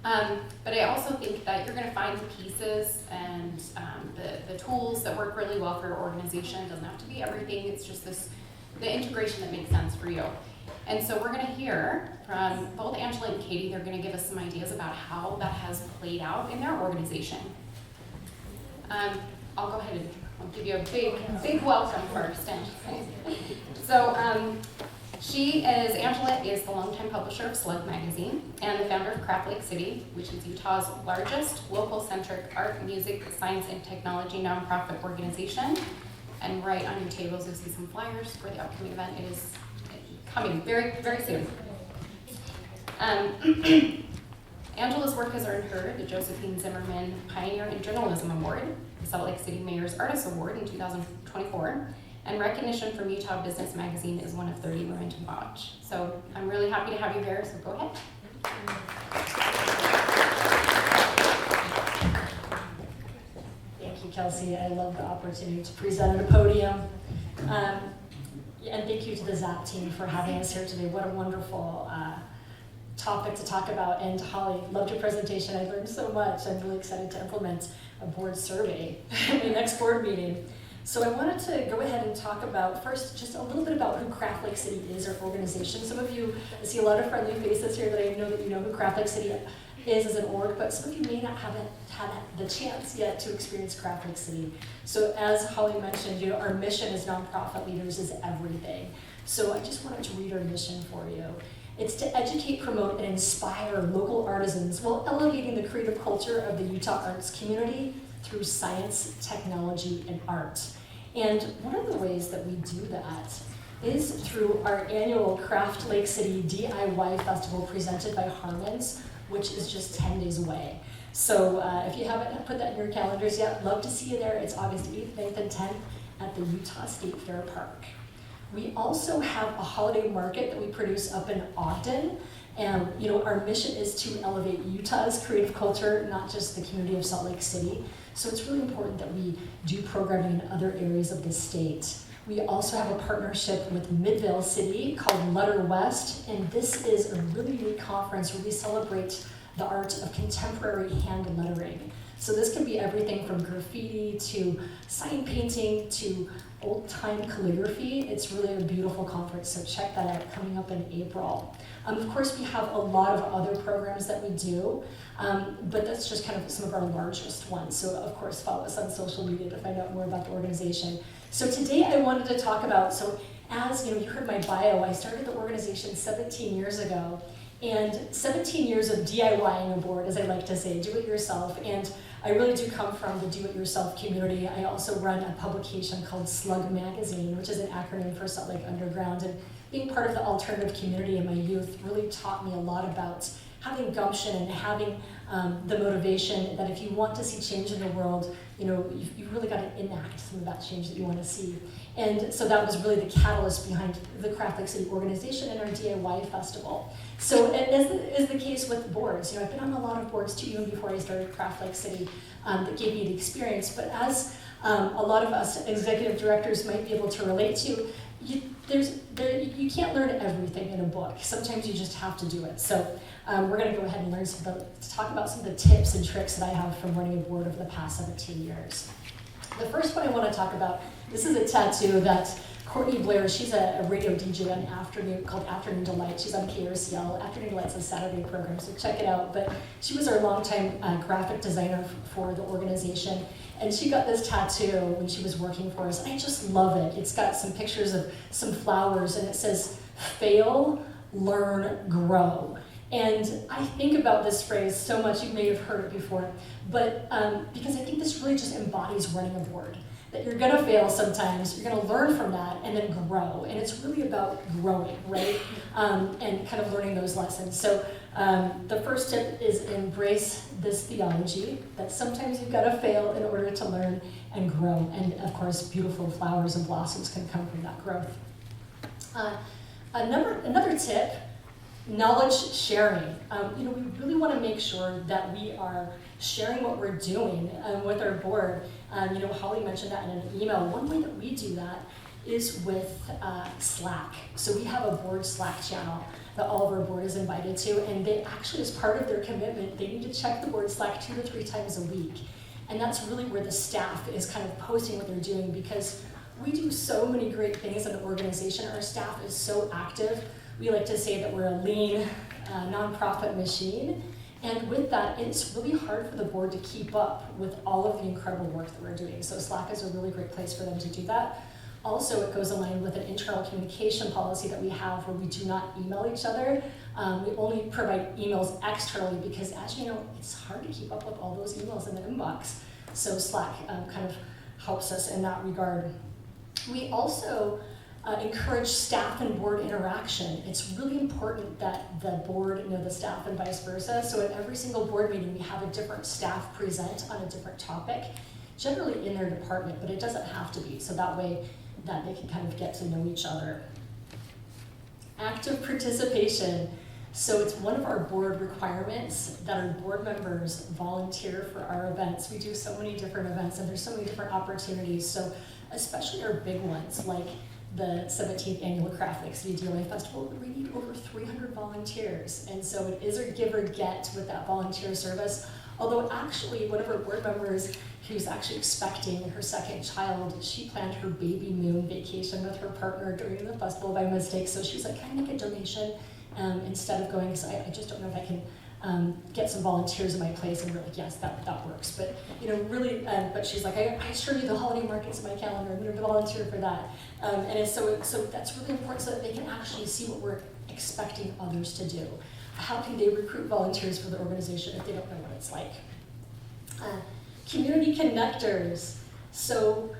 But I also think that you're gonna find the pieces and the tools that work really well for your organization. It doesn't have to be everything, it's just the integration that makes sense for you. And so we're gonna hear from both Angela and Katie. They're gonna give us some ideas about how that has played out in their organization. I'll go ahead and I'll give you a big welcome first. So Angela is the longtime publisher of Slug magazine and the founder of Craft Lake City, which is Utah's largest local-centric art, music, science, and technology nonprofit organization. And right on your tables, you'll see some flyers for the upcoming event. It is coming very, very soon. Angela's work has earned her the Josephine Zimmerman Pioneer in Journalism Award, the Salt Lake City Mayor's Artist Award in 2024, and recognition from Utah Business Magazine is one of 30 women to watch. So I'm really happy to have you here, so go ahead. Thank you, Kelsey. I love the opportunity to present at a podium. And thank you to the ZAP team for having us here today. What a wonderful topic to talk about. And Holly, loved your presentation. I learned so much. I'm really excited to implement a board survey in the next board meeting. So I wanted to go ahead and talk about, first, just a little bit about who Craft Lake City is, our organization. Some of you, I see a lot of friendly faces here that I know that you know who Craft Lake City is as an org, but some of you may not have had the chance yet to experience Craft Lake City. So as Holly mentioned, our mission as nonprofit leaders is everything. So I just wanted to read our mission for you. It's to educate, promote, and inspire local artisans while elevating the creative culture of the Utah arts community through science, technology, and art. And one of the ways that we do that is through our annual Craft Lake City DIY Festival presented by Harmons, which is just 10 days away. So if you haven't put that in your calendars yet, love to see you there. It's August 8th, 9th, and 10th at the Utah State Fair Park. We also have a holiday market that we produce up in Ogden. And our mission is to elevate Utah's creative culture, not just the community of Salt Lake City. So it's really important that we do programming in other areas of the state. We also have a partnership with Midvale City called Letter West, and this is a really unique conference where we celebrate the art of contemporary hand lettering. So this can be everything from graffiti to sign painting to old-time calligraphy. It's really a beautiful conference, so check that out, coming up in April. Of course, we have a lot of other programs that we do, but that's just kind of some of our largest ones. So of course, follow us on social media to find out more about the organization. So today I wanted to talk about, so as you heard my bio, I started the organization 17 years ago, and 17 years of DIYing a board, as I like to say, do it yourself. And I really do come from the do-it-yourself community. I also run a publication called Slug Magazine, which is an acronym for Salt Lake Underground. And being part of the alternative community in my youth really taught me a lot about having gumption and having the motivation that if you want to see change in the world, you really got to enact some of that change that you want to see. And so that was really the catalyst behind the Craft Lake City organization and our DIY festival. So as is the case with boards, I've been on a lot of boards too, even before I started Craft Lake City, that gave me the experience. But as a lot of us executive directors might be able to relate to, you can't learn everything in a book. Sometimes you just have to do it. So we're going to go ahead and talk about some of the tips and tricks that I have from running a board over the past 17 years. The first one I want to talk about, this is a tattoo that Courtney Blair, she's a radio DJ on Afternoon called Afternoon Delight. She's on KRCL. Afternoon Delight's a Saturday program, so check it out. But she was our longtime graphic designer for the organization. And she got this tattoo when she was working for us. I just love it. It's got some pictures of some flowers, and it says, fail, learn, grow. And I think about this phrase so much, you may have heard it before, but because I think this really just embodies running a board. That you're gonna fail sometimes, you're gonna learn from that, and then grow. And it's really about growing, right? And kind of learning those lessons. So the first tip is embrace this theology, that sometimes you've gotta fail in order to learn and grow. And of course, beautiful flowers and blossoms can come from that growth. Another tip, knowledge sharing. We really want to make sure that we are sharing what we're doing with our board. Holly mentioned that in an email. One way that we do that is with Slack. So we have a board Slack channel that all of our board is invited to, and they actually, as part of their commitment, they need to check the board Slack 2 to 3 times a week. And that's really where the staff is kind of posting what they're doing, because we do so many great things in the organization. Our staff is so active. We like to say that we're a lean nonprofit machine, And with that, it's really hard for the board to keep up with all of the incredible work that we're doing. So Slack is a really great place for them to do that. Also, it goes aligned with an internal communication policy that we have where we do not email each other. We only provide emails externally because, as you know, it's hard to keep up with all those emails in the inbox. So Slack kind of helps us in that regard. We also encourage staff and board interaction. It's really important that the board know the staff and vice versa. So at every single board meeting, we have a different staff present on a different topic, generally in their department, but it doesn't have to be. So that way that they can kind of get to know each other. Active participation. So it's one of our board requirements that our board members volunteer for our events. We do so many different events and there's so many different opportunities. So especially our big ones like the 17th annual Craft Lake City DOA Festival, we need over 300 volunteers. And so it is a give or get with that volunteer service. Although actually one of our board members who's actually expecting her second child, she planned her baby moon vacation with her partner during the festival by mistake. So she was like, can I make a donation instead of going, because I just don't know if I can get some volunteers in my place. And we're like, yes, that works. But you know, really, but she's like, I sure do the holiday markets in my calendar. I'm going to volunteer for that. And so that's really important so that they can actually see what we're expecting others to do. How can they recruit volunteers for the organization if they don't know what it's like? Community connectors. So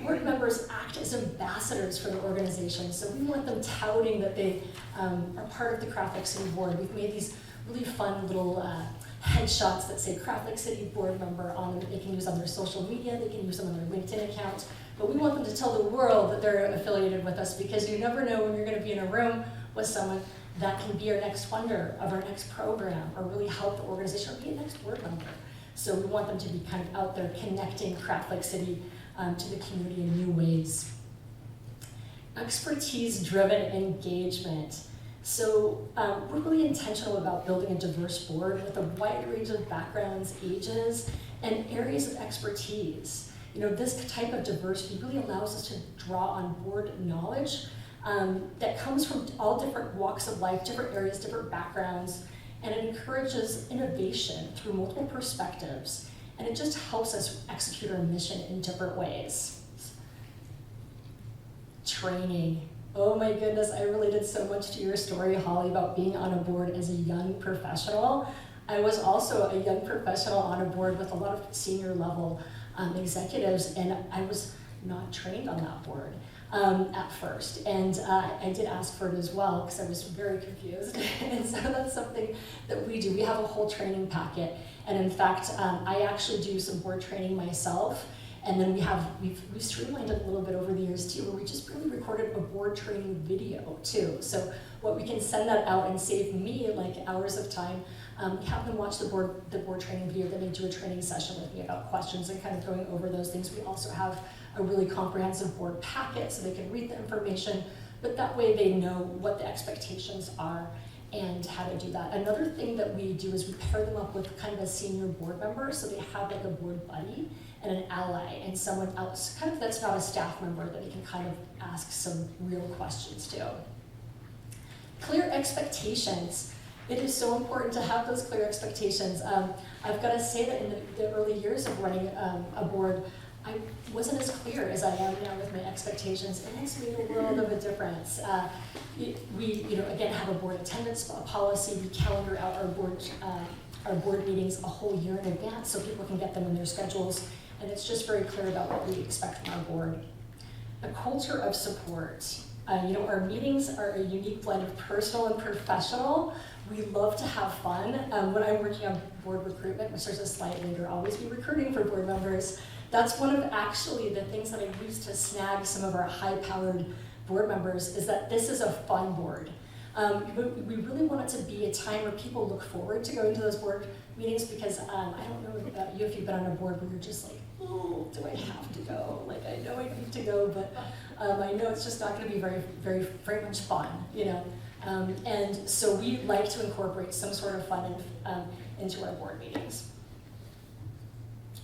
board members act as ambassadors for the organization. So we want them touting that they are part of the Craft Lake City board. We've made these really fun little headshots that say Craft Lake City board member on them that they can use on their social media, they can use them on their LinkedIn account. But we want them to tell the world that they're affiliated with us because you never know when you're going to be in a room with someone that can be our next funder of our next program or really help the organization or be a next board member. So we want them to be kind of out there connecting Craft Lake City to the community in new ways. Expertise-driven engagement. So we're really intentional about building a diverse board with a wide range of backgrounds, ages, and areas of expertise. You know, this type of diversity really allows us to draw on board knowledge that comes from all different walks of life, different areas, different backgrounds, and it encourages innovation through multiple perspectives, and it just helps us execute our mission in different ways. Training. Oh my goodness, I related so much to your story, Holly, about being on a board as a young professional. I was also a young professional on a board with a lot of senior level executives, and I was not trained on that board at first. And I did ask for it as well because I was very confused. And so that's something that we do. We have a whole training packet. And in fact, I actually do some board training myself. And then we've streamlined it a little bit over the years too, where we just really recorded a board training video too. So what we can send that out and save me like hours of time. Have them watch the board training video, then they do a training session with me about questions and kind of going over those things. We also have a really comprehensive board packet so they can read the information, but that way they know what the expectations are and how to do that. Another thing that we do is we pair them up with kind of a senior board member, so they have like a board buddy and an ally and someone else, kind of that's not a staff member that they can kind of ask some real questions to. Clear expectations. It is so important to have those clear expectations. I've got to say that in the early years of running a board, I wasn't as clear as I am now with my expectations, and it's made a world of a difference. We, again, have a board attendance policy. We calendar out our board meetings a whole year in advance so people can get them in their schedules, and it's just very clear about what we expect from our board. A culture of support. Our meetings are a unique blend of personal and professional. We love to have fun. When I'm working on board recruitment, which there's a slide later, I'll always be recruiting for board members. That's one of actually the things that I use to snag some of our high-powered board members is that this is a fun board. We really want it to be a time where people look forward to going to those board meetings because I don't know about you if you've been on a board where you're just like, oh, do I have to go? Like, I know I need to go, but I know it's just not going to be very much fun, and so we like to incorporate some sort of fun into our board meetings.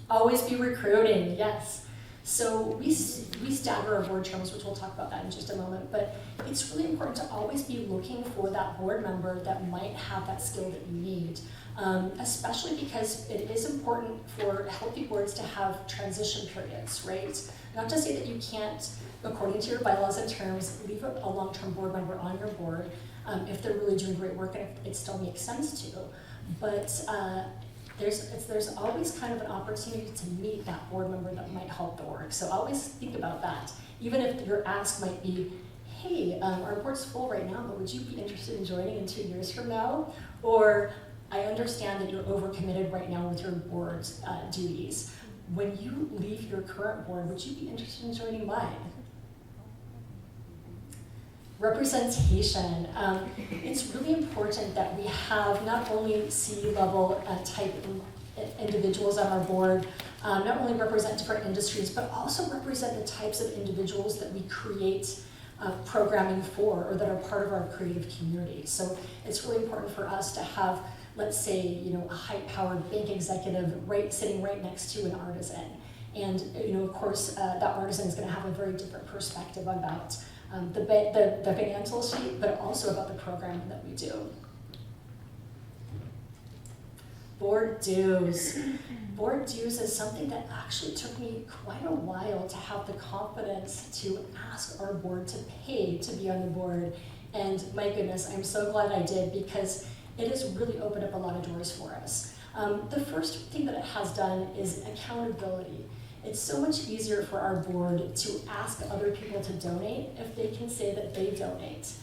Always be recruiting, yes. So we stagger our board terms, which we'll talk about that in just a moment, but it's really important to always be looking for that board member that might have that skill that you need, especially because it is important for healthy boards to have transition periods, right? Not to say that you can't, according to your bylaws and terms, leave a long-term board member on your board if they're really doing great work and if it still makes sense to, but there's always kind of an opportunity to meet that board member that might help the work. So always think about that. Even if your ask might be, hey, our board's full right now, but would you be interested in joining in 2 years from now? Or I understand that you're overcommitted right now with your board's duties. When you leave your current board, would you be interested in joining mine? Representation. It's really important that we have not only C-level type individuals on our board, not only represent different industries, but also represent the types of individuals that we create programming for or that are part of our creative community. So it's really important for us to have, let's say, a high-powered bank executive sitting right next to an artisan. And of course, that artisan is going to have a very different perspective about the financial sheet, but also about the programming that we do. Board dues. Board dues is something that actually took me quite a while to have the confidence to ask our board to pay to be on the board. And my goodness, I'm so glad I did, because it has really opened up a lot of doors for us. The first thing that it has done is accountability. It's so much easier for our board to ask other people to donate if they can say that they donate.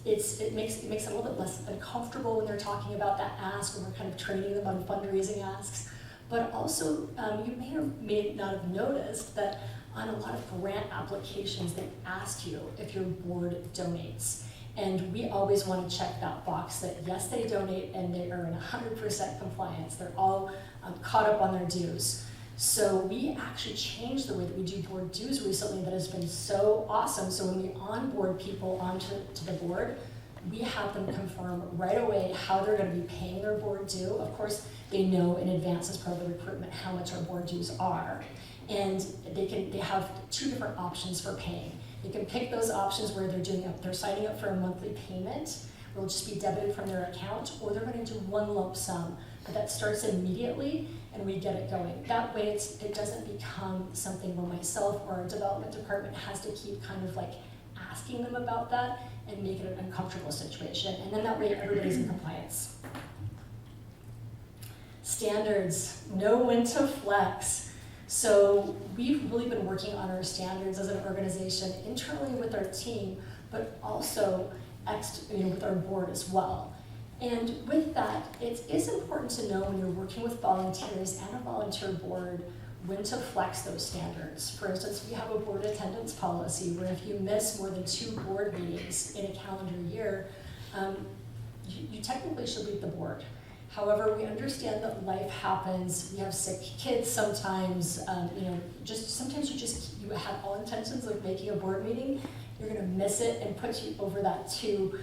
It makes them a little bit less uncomfortable when they're talking about that ask, when we're kind of training them on fundraising asks. But also, you may or may not have noticed that on a lot of grant applications, they ask you if your board donates. And we always want to check that box that yes, they donate and they are in 100% compliance. They're all caught up on their dues. So we actually changed the way that we do board dues recently that has been so awesome. So when we onboard people onto the board, we have them confirm right away how they're going to be paying their board due. Of course, they know in advance as part of the recruitment how much our board dues are. And they have 2 different options for paying. They can pick those options where they're signing up for a monthly payment, will just be debited from their account, or they're going to do one lump sum, but that starts immediately and we get it going. That way it doesn't become something where myself or our development department has to keep kind of like asking them about that and make it an uncomfortable situation. And then that way everybody's in compliance. Standards, know when to flex. So we've really been working on our standards as an organization internally with our team, but also with our board as well. And with that, it is important to know when you're working with volunteers and a volunteer board when to flex those standards. For instance, we have a board attendance policy where if you miss more than 2 board meetings in a calendar year, you technically should leave the board. However, we understand that life happens. We have sick kids sometimes. Sometimes you have all intentions of making a board meeting. You're going to miss it and put you over that 2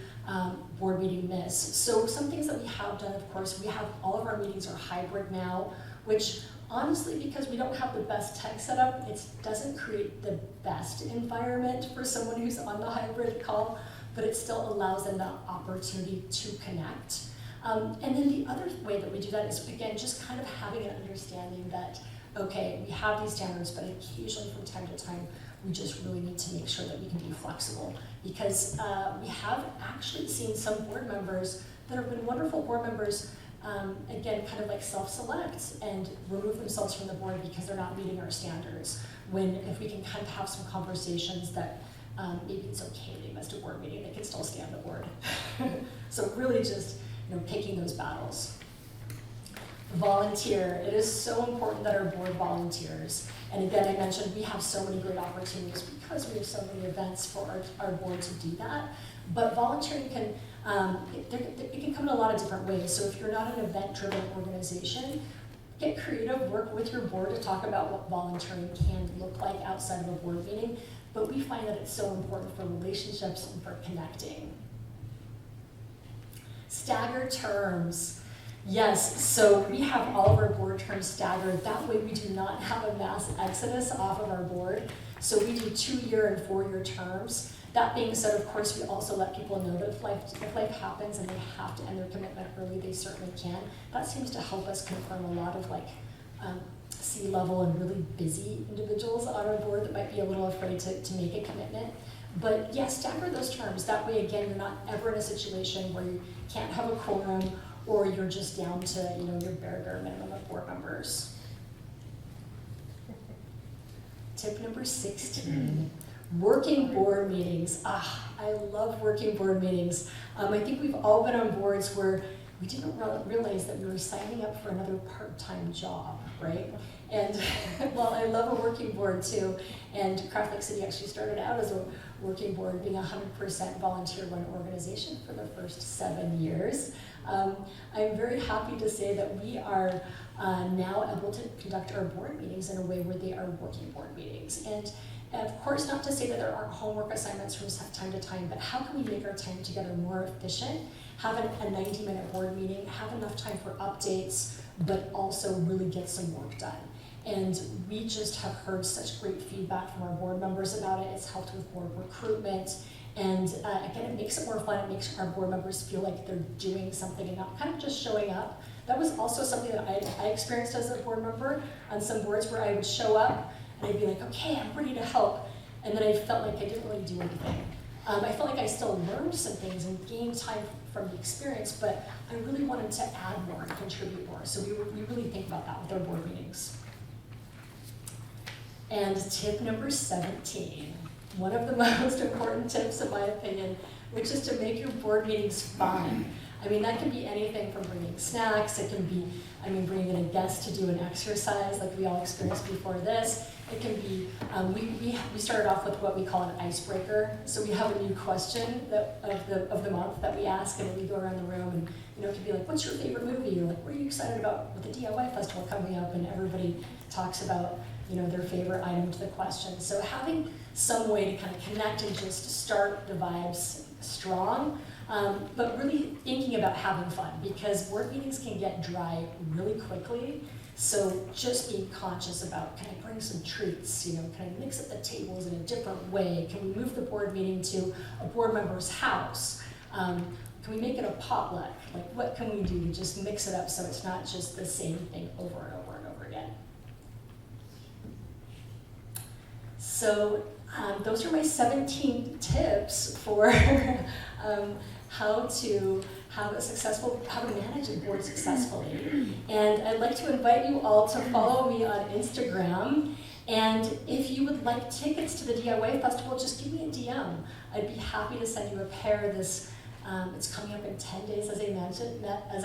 board meeting miss. So some things that we have done, of course, all of our meetings are hybrid now, which honestly, because we don't have the best tech setup, it doesn't create the best environment for someone who's on the hybrid call, but it still allows them the opportunity to connect. And then the other way that we do that is, again, just kind of having an understanding that, okay, we have these standards, but occasionally from time to time, we just really need to make sure that we can be flexible, because we have actually seen some board members that have been wonderful board members, again, kind of like self-select and remove themselves from the board because they're not meeting our standards. If we can kind of have some conversations that maybe it's okay they missed a board meeting, they can still stay on the board. So really just picking those battles. Volunteer. It is so important that our board volunteers. And again, I mentioned we have so many great opportunities because we have so many events for our board to do that. But volunteering can come in a lot of different ways. So if you're not an event-driven organization, get creative, work with your board to talk about what volunteering can look like outside of a board meeting. But we find that it's so important for relationships and for connecting. Staggered terms. Yes, so we have all of our board terms staggered. That way we do not have a mass exodus off of our board. So we do 2-year and 4-year terms. That being said, of course, we also let people know that if life happens and they have to end their commitment early, they certainly can. That seems to help us confirm a lot of C-level and really busy individuals on our board that might be a little afraid to make a commitment. But yes, stagger those terms. That way, again, you're not ever in a situation where you can't have a quorum or you're just down to your bare minimum of board members. Tip number 16, working board meetings. I love working board meetings. I think we've all been on boards where we didn't realize that we were signing up for another part-time job, right? And well, I love a working board too. And Craft Lake City actually started out as a working board, being a 100% volunteer-run organization for the first 7 years. I'm very happy to say that we are now able to conduct our board meetings in a way where they are working board meetings. And of course, not to say that there aren't homework assignments from time to time, but how can we make our time together more efficient? Have a 90-minute board meeting, have enough time for updates, but also really get some work done. And we just have heard such great feedback from our board members about it. It's helped with board recruitment. And again, it makes it more fun. It makes our board members feel like they're doing something and not kind of just showing up. That was also something that I experienced as a board member on some boards where I would show up and I'd be like, okay, I'm ready to help. And then I felt like I didn't really do anything. I felt like I still learned some things and gained time from the experience, but I really wanted to add more and contribute more. So we really think about that with our board meetings. And tip number 17, one of the most important tips in my opinion, which is to make your board meetings fun. I mean, that can be anything from bringing snacks, it can be, bringing in a guest to do an exercise like we all experienced before this. It can be, we started off with what we call an icebreaker. So we have a new question of the month that we ask, and we go around the room, and it could be like, what's your favorite movie? Or like, what are you excited about with the DIY festival coming up? And everybody talks about their favorite item to the question. So having some way to kind of connect and just start the vibes strong, but really thinking about having fun, because board meetings can get dry really quickly. So just being conscious about, can I bring some treats? Can I mix up the tables in a different way? Can we move the board meeting to a board member's house? Can we make it a potluck? Like, what can we do to just mix it up so it's not just the same thing over and over and over again? So those are my 17 tips for how to manage a board successfully. And I'd like to invite you all to follow me on Instagram. And if you would like tickets to the DIY Festival, just give me a DM. I'd be happy to send you a pair. It's coming up in 10 days, as I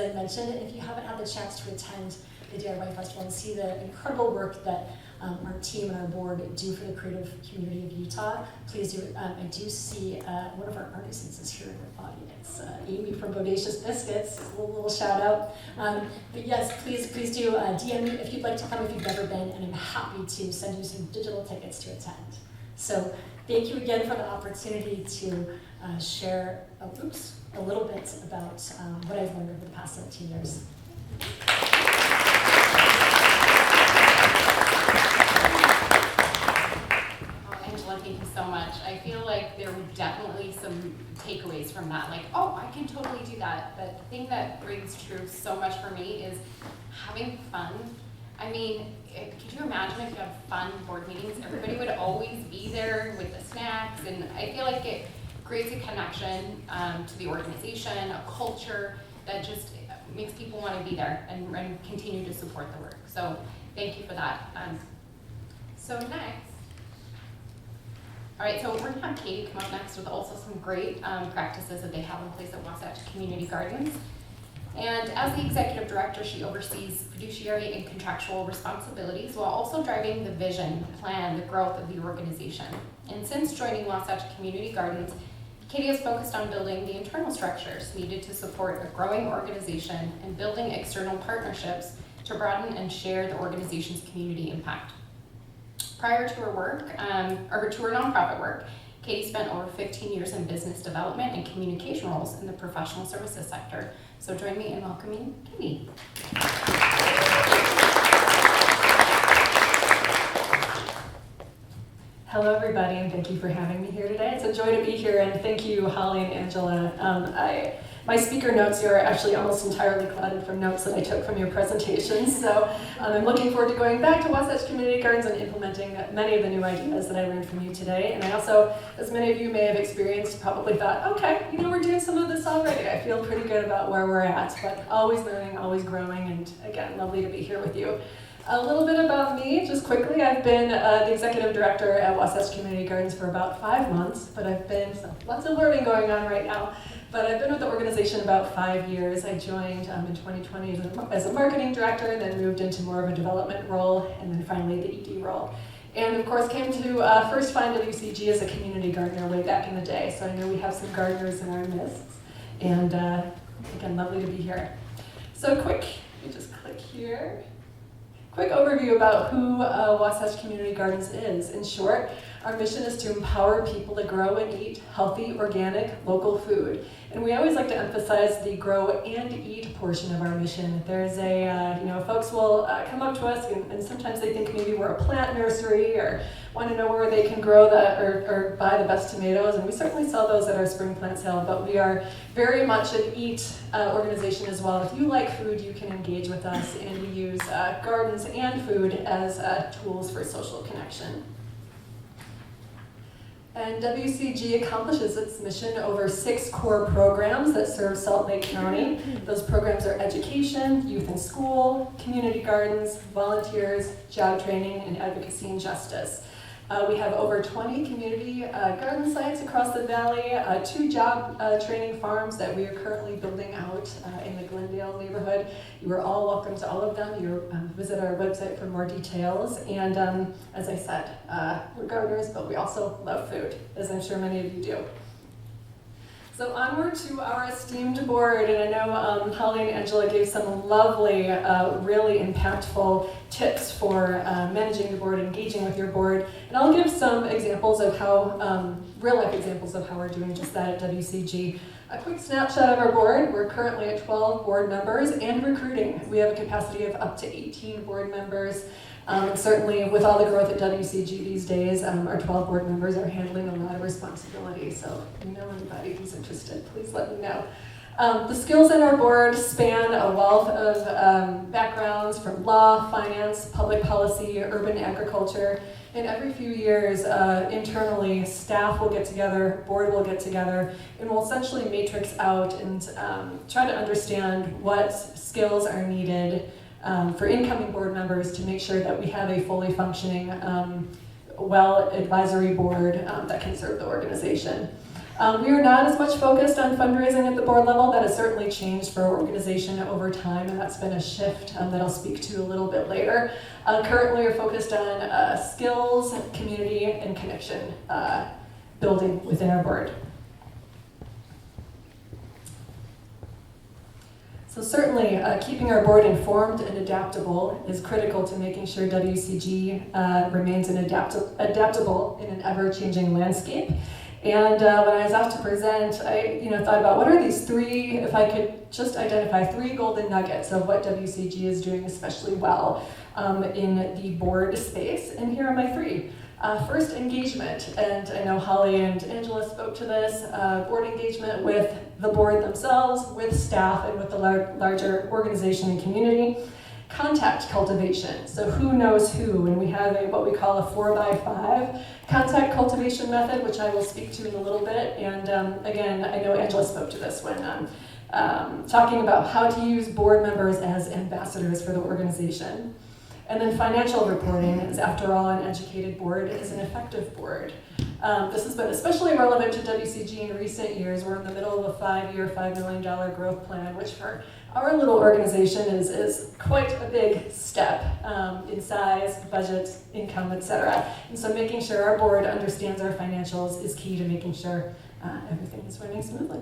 mentioned. If you haven't had the chance to attend the DIY Festival and see the incredible work that our team and our board do for the creative community of Utah, please do. I do see one of our artisans is here in the audience, Amy from Bodacious Biscuits. A little shout out. But yes, please do DM me if you'd like to come, if you've never been, and I'm happy to send you some digital tickets to attend. So thank you again for the opportunity to share a little bit about what I've learned over the past 17 years. Thank you so much. I feel like there were definitely some takeaways from that, like, oh, I can totally do that. But the thing that rings true so much for me is having fun. Could you imagine if you had fun board meetings? Everybody would always be there with the snacks, and I feel like it creates a connection to the organization, a culture that just makes people want to be there and continue to support the work. So thank you for that. So next. All right, so we're gonna have Katie come up next with also some great practices that they have in place at Wasatch Community Gardens. And as the executive director, she oversees fiduciary and contractual responsibilities while also driving the vision, the plan, the growth of the organization. And since joining Wasatch Community Gardens, Katie has focused on building the internal structures needed to support a growing organization and building external partnerships to broaden and share the organization's community impact. Prior to her work, or to her nonprofit work, Katie spent over 15 years in business development and communication roles in the professional services sector. So join me in welcoming Katie. Hello, everybody, and thank you for having me here today. It's a joy to be here, and thank you, Holly and Angela. My speaker notes here are actually almost entirely clouded from notes that I took from your presentations, so I'm looking forward to going back to Wasatch Community Gardens and implementing many of the new ideas that I learned from you today. And I also, as many of you may have experienced, probably thought, okay, we're doing some of this already. I feel pretty good about where we're at, but always learning, always growing, and again, lovely to be here with you. A little bit about me, just quickly. I've been the executive director at Wasatch Community Gardens for about 5 months, but lots of learning going on right now. But I've been with the organization about 5 years. I joined in 2020 as a marketing director, then moved into more of a development role, and then finally the ED role. And of course came to first find WCG as a community gardener way back in the day. So I know we have some gardeners in our midst. And again, lovely to be here. So let me just click here. Quick overview about who Wasatch Community Gardens is. In short, our mission is to empower people to grow and eat healthy, organic, local food. And we always like to emphasize the grow and eat portion of our mission. There's folks will come up to us and sometimes they think maybe we're a plant nursery or want to know where they can grow that or buy the best tomatoes. And we certainly sell those at our spring plant sale, but we are very much an eat organization as well. If you like food, you can engage with us, and we use gardens and food as tools for social connection. And WCG accomplishes its mission over 6 core programs that serve Salt Lake County. Those programs are education, youth and school, community gardens, volunteers, job training, and advocacy and justice. We have over 20 community garden sites across the valley, 2 job training farms that we are currently building out in the Glendale neighborhood. You are all welcome to all of them. You visit our website for more details. And as I said, we're gardeners, but we also love food, as I'm sure many of you do. So onward to our esteemed board, and I know Holly and Angela gave some lovely, really impactful tips for managing the board, engaging with your board, and I'll give some examples of how, real-life examples of how we're doing just that at WCG. A quick snapshot of our board. We're currently at 12 board members and recruiting. We have a capacity of up to 18 board members. Certainly with all the growth at WCG these days, our 12 board members are handling a lot of responsibility. So if you know anybody who's interested, please let me know. The skills in our board span a wealth of backgrounds from law, finance, public policy, urban agriculture. And every few years, internally, staff will get together, board will get together, and we'll essentially matrix out and try to understand what skills are needed for incoming board members to make sure that we have a fully functioning, advisory board that can serve the organization. We are not as much focused on fundraising at the board level. That has certainly changed for our organization over time, and that's been a shift that I'll speak to a little bit later. Currently, we're focused on skills, community, and connection building within our board. So certainly, keeping our board informed and adaptable is critical to making sure WCG remains adaptable in an ever-changing landscape. And when I was asked to present, I thought about what are these 3, if I could just identify 3 golden nuggets of what WCG is doing especially well in the board space. And here are my 3. First, engagement, and I know Holly and Angela spoke to this, board engagement with the board themselves, with staff, and with the larger organization and community. Contact cultivation, so who knows who, and we have what we call a 4x5 contact cultivation method, which I will speak to in a little bit, and again, I know Angela spoke to this when talking about how to use board members as ambassadors for the organization. And then financial reporting is, after all, an educated board is an effective board. This has been especially relevant to WCG in recent years. We're in the middle of a 5-year, $5 million growth plan, which for our little organization is quite a big step in size, budget, income, etc. And so making sure our board understands our financials is key to making sure everything is running smoothly.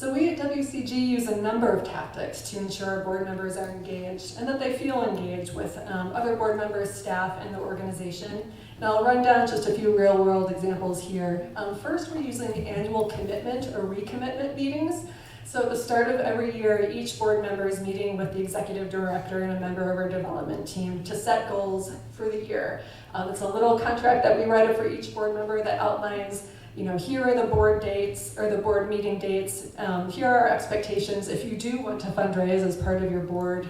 So we at WCG use a number of tactics to ensure our board members are engaged and that they feel engaged with other board members, staff, and the organization. And I'll run down just a few real-world examples here. First, we're using annual commitment or recommitment meetings. So at the start of every year, each board member is meeting with the executive director and a member of our development team to set goals for the year. It's a little contract that we write up for each board member that outlines, here are the board dates or the board meeting dates. Here are our expectations. If you do want to fundraise as part of your board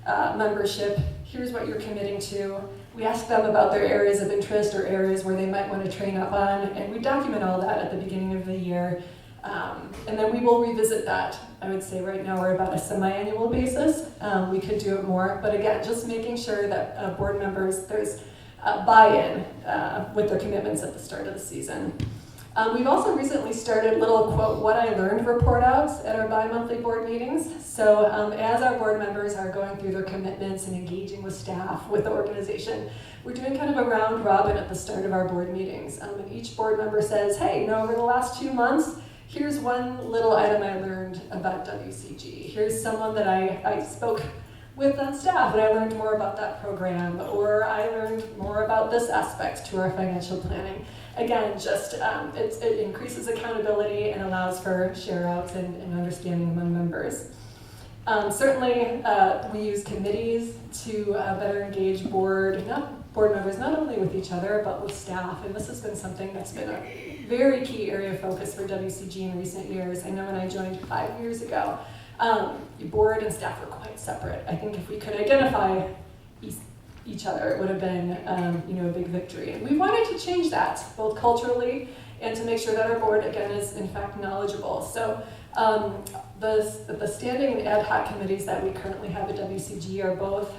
membership, here's what you're committing to. We ask them about their areas of interest or areas where they might want to train up on, and we document all that at the beginning of the year. And then we will revisit that. I would say right now we're about a semi-annual basis. We could do it more, but again, just making sure that board members, there's buy-in with their commitments at the start of the season. We've also recently started little, quote, what I learned report outs at our bi-monthly board meetings. So as our board members are going through their commitments and engaging with staff, with the organization, we're doing kind of a round robin at the start of our board meetings. And each board member says, hey, over the last 2 months, here's one little item I learned about WCG. Here's someone that I spoke with on staff and I learned more about that program, or I learned more about this aspect to our financial planning. Again, just it increases accountability and allows for share outs and understanding among members. Certainly, we use committees to better engage board members, not only with each other, but with staff. And this has been something that's been a very key area of focus for WCG in recent years. I know when I joined 5 years ago, board and staff were quite separate. I think if we could identify each other, it would have been a big victory. And we wanted to change that, both culturally and to make sure that our board, again, is in fact knowledgeable. So the standing and ad hoc committees that we currently have at WCG are both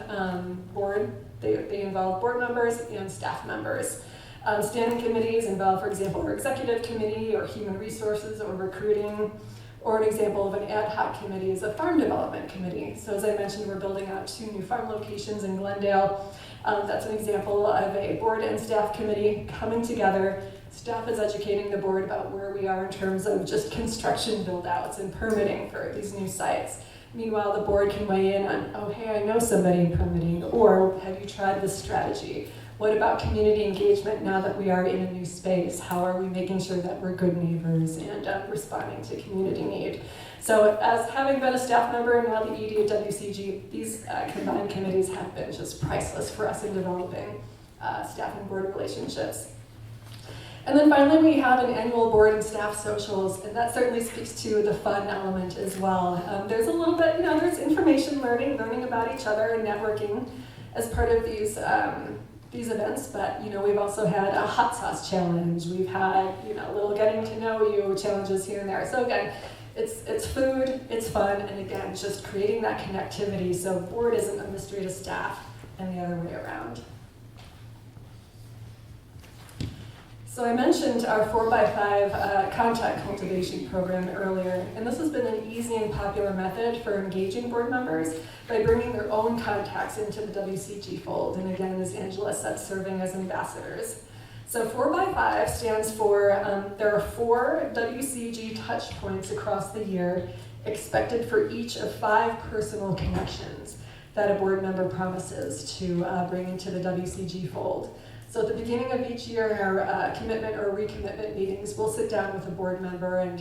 they involve board members and staff members. Standing committees involve, for example, our executive committee or human resources or recruiting, or an example of an ad hoc committee is a farm development committee. So as I mentioned, we're building out 2 new farm locations in Glendale. That's an example of a board and staff committee coming together. Staff is educating the board about where we are in terms of just construction build-outs and permitting for these new sites. Meanwhile, the board can weigh in on, oh, hey, I know somebody in permitting, or have you tried this strategy? What about community engagement now that we are in a new space? How are we making sure that we're good neighbors and responding to community need? So as having been a staff member and now the ED at WCG, these combined committees have been just priceless for us in developing staff and board relationships. And then finally, we have an annual board and staff socials, and that certainly speaks to the fun element as well. There's a little bit, there's information learning about each other and networking as part of these events, but we've also had a hot sauce challenge. We've had little getting to know you challenges here and there. So again, it's food, it's fun, and again, just creating that connectivity so board isn't a mystery to staff and the other way around. So I mentioned our 4x5 contact cultivation program earlier, and this has been an easy and popular method for engaging board members by bringing their own contacts into the WCG fold, and again, as Angela said, serving as ambassadors. So 4x5 stands for, there are 4 WCG touch points across the year expected for each of 5 personal connections that a board member promises to bring into the WCG fold. So at the beginning of each year in our commitment or recommitment meetings, we'll sit down with a board member and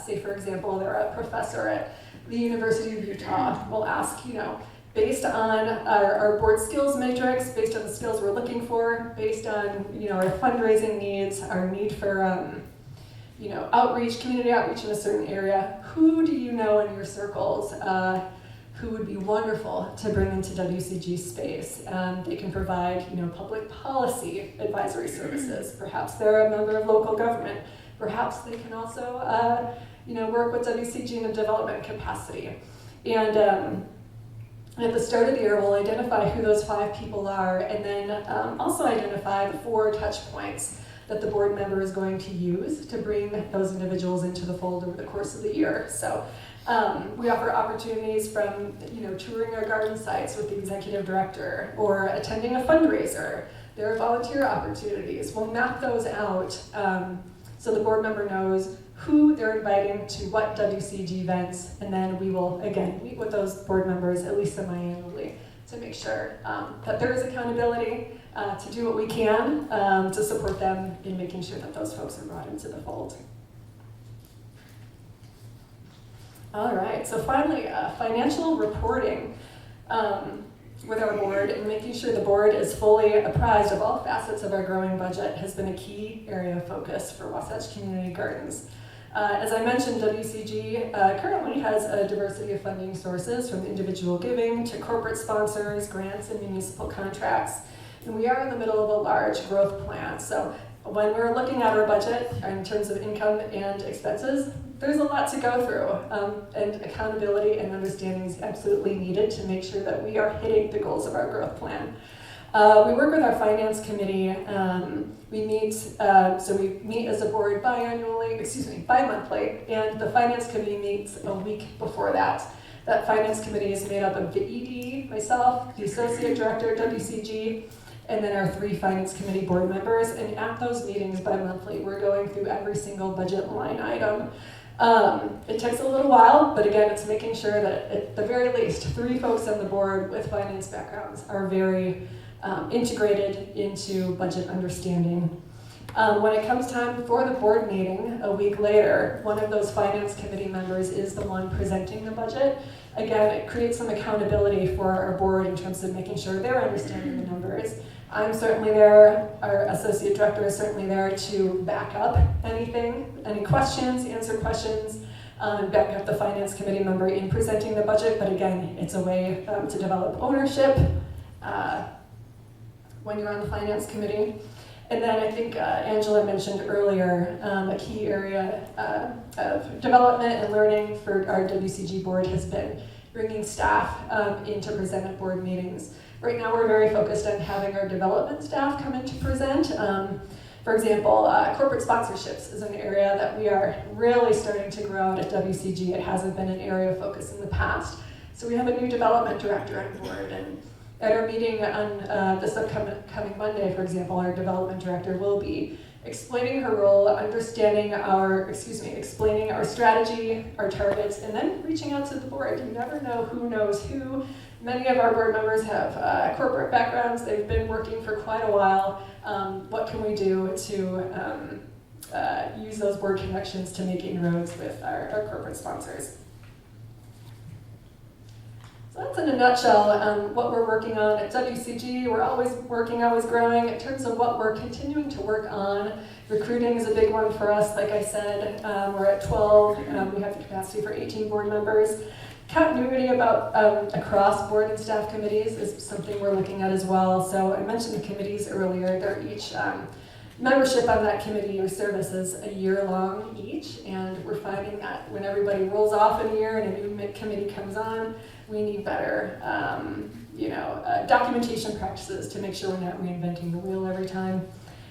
say, for example, they're a professor at the University of Utah. We'll ask, based on our board skills matrix, based on the skills we're looking for, based on, our fundraising needs, our need for, outreach, community outreach in a certain area, who do you know in your circles who would be wonderful to bring into WCG space? They can provide, public policy advisory services. Perhaps they're a member of local government. Perhaps they can also, work with WCG in a development capacity. And at the start of the year, we'll identify who those 5 people are, and then also identify the 4 touch points that the board member is going to use to bring those individuals into the fold over the course of the year. So we offer opportunities from, touring our garden sites with the executive director or attending a fundraiser. There are volunteer opportunities. We'll map those out so the board member knows who they're inviting to what WCG events, and then we will, again, meet with those board members at least semi-annually to make sure that there is accountability to do what we can to support them in making sure that those folks are brought into the fold. All right, so finally, financial reporting with our board and making sure the board is fully apprised of all facets of our growing budget has been a key area of focus for Wasatch Community Gardens. As I mentioned, WCG currently has a diversity of funding sources from individual giving to corporate sponsors, grants, and municipal contracts. And we are in the middle of a large growth plan. So when we're looking at our budget in terms of income and expenses, there's a lot to go through, and accountability and understanding is absolutely needed to make sure that we are hitting the goals of our growth plan. We work with our finance committee. We meet as a board bi-monthly, and the finance committee meets a week before that. That finance committee is made up of the ED, myself, the associate director, WCG, and then our 3 finance committee board members. And at those meetings bi-monthly, we're going through every single budget line item. It takes a little while, but again, it's making sure that at the very least 3 folks on the board with finance backgrounds are very integrated into budget understanding. When it comes time for the board meeting a week later, one of those finance committee members is the one presenting the budget. Again, it creates some accountability for our board in terms of making sure they're understanding the numbers. I'm certainly there, our associate director is certainly there to back up anything, any questions, answer questions, and back up the finance committee member in presenting the budget. But again, it's a way to develop ownership when you're on the finance committee. And then I think Angela mentioned earlier, a key area of development and learning for our WCG board has been bringing staff in to present at board meetings. Right now we're very focused on having our development staff come in to present. For example, corporate sponsorships is an area that we are really starting to grow out at WCG. It hasn't been an area of focus in the past. So we have a new development director on board, and at our meeting on this upcoming Monday, for example, our development director will be explaining her role, explaining our strategy, our targets, and then reaching out to the board. You never know who knows who. Many of our board members have corporate backgrounds. They've been working for quite a while. What can we do to use those board connections to make inroads with our corporate sponsors? So that's in a nutshell what we're working on at WCG. We're always working, always growing. In terms of what we're continuing to work on, recruiting is a big one for us. Like I said, we're at 12. We have the capacity for 18 board members. Continuity across board and staff committees is something we're looking at as well. So I mentioned the committees earlier. They're each membership on that committee or service is a year long each, and we're finding that when everybody rolls off in a year and a new committee comes on, we need better documentation practices to make sure we're not reinventing the wheel every time.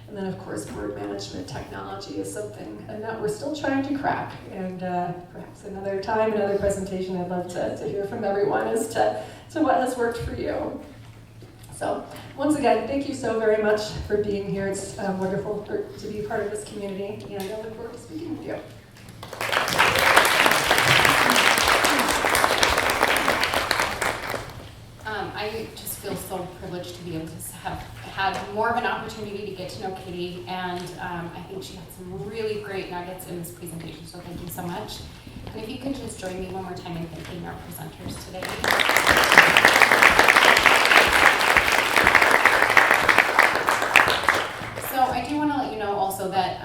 And then of course board management technology is something that we're still trying to crack, and perhaps another time, another presentation, I'd love to hear from everyone as to what has worked for you. So once again, thank you so very much for being here. It's wonderful to be part of this community, and I look forward to speaking with you. I just feel so privileged to be able to have had more of an opportunity to get to know Katie, and I think she had some really great nuggets in this presentation, so thank you so much. And if you can just join me one more time in thanking our presenters today. So I do want to let you know also that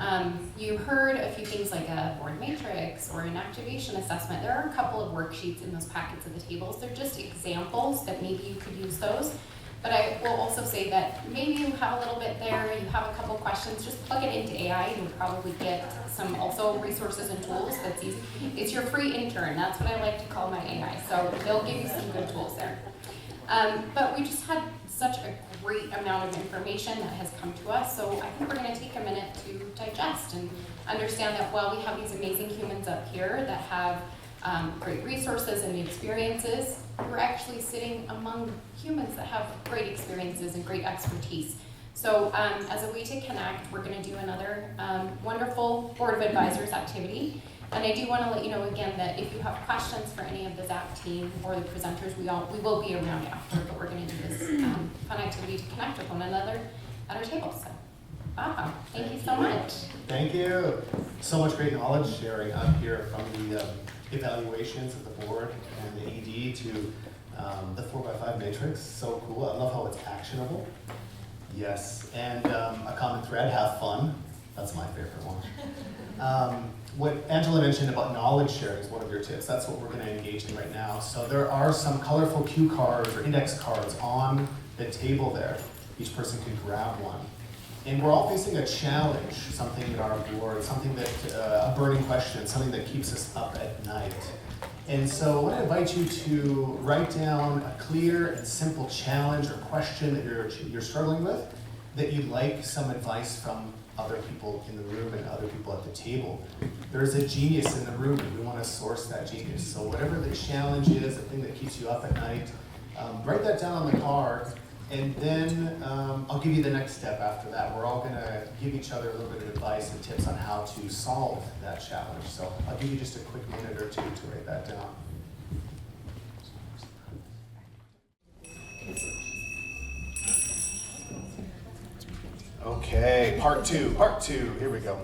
you heard a few things like a board matrix or an activation assessment. There are a couple of worksheets in those packets of the tables. They're just examples that maybe you could use those. But I will also say that maybe you have a little bit there, you have a couple questions, just plug it into AI and you'll probably get some also resources and tools. That's easy. It's your free intern. That's what I like to call my AI. So they'll give you some good tools there. But we just had such a great amount of information that has come to us, so I think we're going to take a minute to digest and understand that while we have these amazing humans up here that have great resources and experiences, we're actually sitting among humans that have great experiences and great expertise. So as a way to connect, we're going to do another wonderful Board of Advisors activity. And I do want to let you know again that if you have questions for any of the ZAP team or the presenters, we will be around after, but we're going to do this fun activity to connect with one another at our table. So, thank you so much. Thank you. So much great knowledge sharing up here from the evaluations of the board and the ED to the 4x5 matrix. So cool. I love how it's actionable. Yes, and a common thread, have fun. That's my favorite one. What Angela mentioned about knowledge sharing is one of your tips. That's what we're going to engage in right now. So there are some colorful cue cards or index cards on the table there. Each person can grab one. And we're all facing a challenge, something at our board, something that, a burning question, something that keeps us up at night. And so I want to invite you to write down a clear and simple challenge or question that you're struggling with, that you'd like some advice from other people in the room and other people at the table. There's a genius in the room, and we want to source that genius. So whatever the challenge is, the thing that keeps you up at night, write that down on the card, and then I'll give you the next step after that. We're all going to give each other a little bit of advice and tips on how to solve that challenge. So I'll give you just a quick minute or two to write that down. Okay, part two, here we go.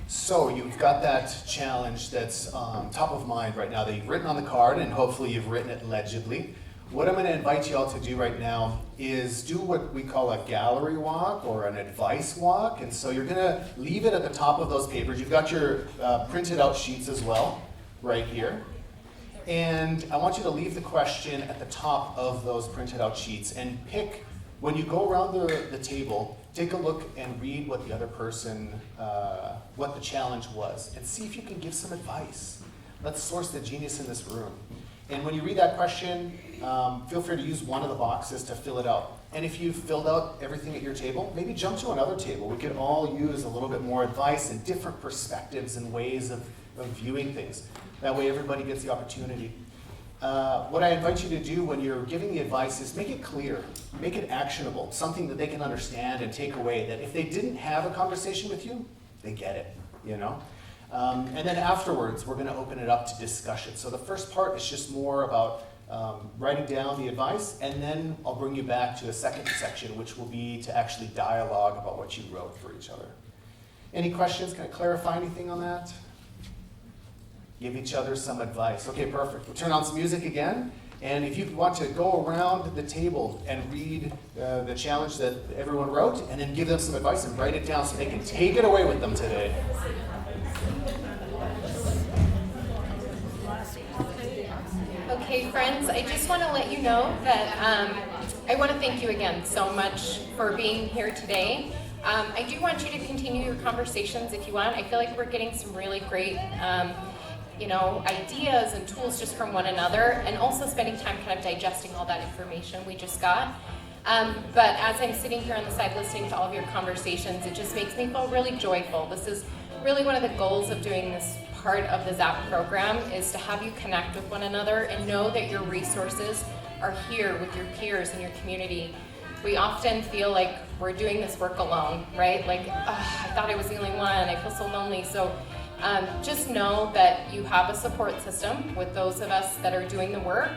So you've got that challenge that's top of mind right now that you've written on the card, and hopefully you've written it legibly. What I'm going to invite you all to do right now is do what we call a gallery walk or an advice walk. And so you're going to leave it at the top of those papers. You've got your printed out sheets as well, right here. And I want you to leave the question at the top of those printed out sheets and pick, when you go around the table, take a look and read what the other person, what the challenge was, and see if you can give some advice. Let's source the genius in this room. And when you read that question, feel free to use one of the boxes to fill it out. And if you've filled out everything at your table, maybe jump to another table. We could all use a little bit more advice and different perspectives and ways of viewing things. That way everybody gets the opportunity. What I invite you to do when you're giving the advice is make it clear, make it actionable, something that they can understand and take away, that if they didn't have a conversation with you, they get it, you know? And then afterwards, we're going to open it up to discussion. So the first part is just more about writing down the advice, and then I'll bring you back to a second section, which will be to actually dialogue about what you wrote for each other. Any questions? Can I clarify anything on that? Give each other some advice. Okay, perfect. We'll turn on some music again. And if you want to go around the table and read the challenge that everyone wrote, and then give them some advice and write it down so they can take it away with them today. Okay, friends, I just want to let you know that I want to thank you again so much for being here today. I do want you to continue your conversations if you want. I feel like we're getting some really great ideas and tools just from one another, and also spending time kind of digesting all that information we just got. But as I'm sitting here on the side listening to all of your conversations, it just makes me feel really joyful. This is really one of the goals of doing this part of the ZAP program, is to have you connect with one another and know that your resources are here with your peers in your community. We often feel like we're doing this work alone, right? Like, I thought I was the only one, I feel so lonely. So just know that you have a support system with those of us that are doing the work.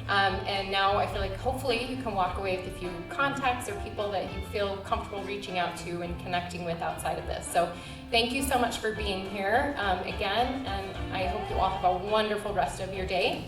And now I feel like hopefully you can walk away with a few contacts or people that you feel comfortable reaching out to and connecting with outside of this. So thank you so much for being here again, and I hope you all have a wonderful rest of your day.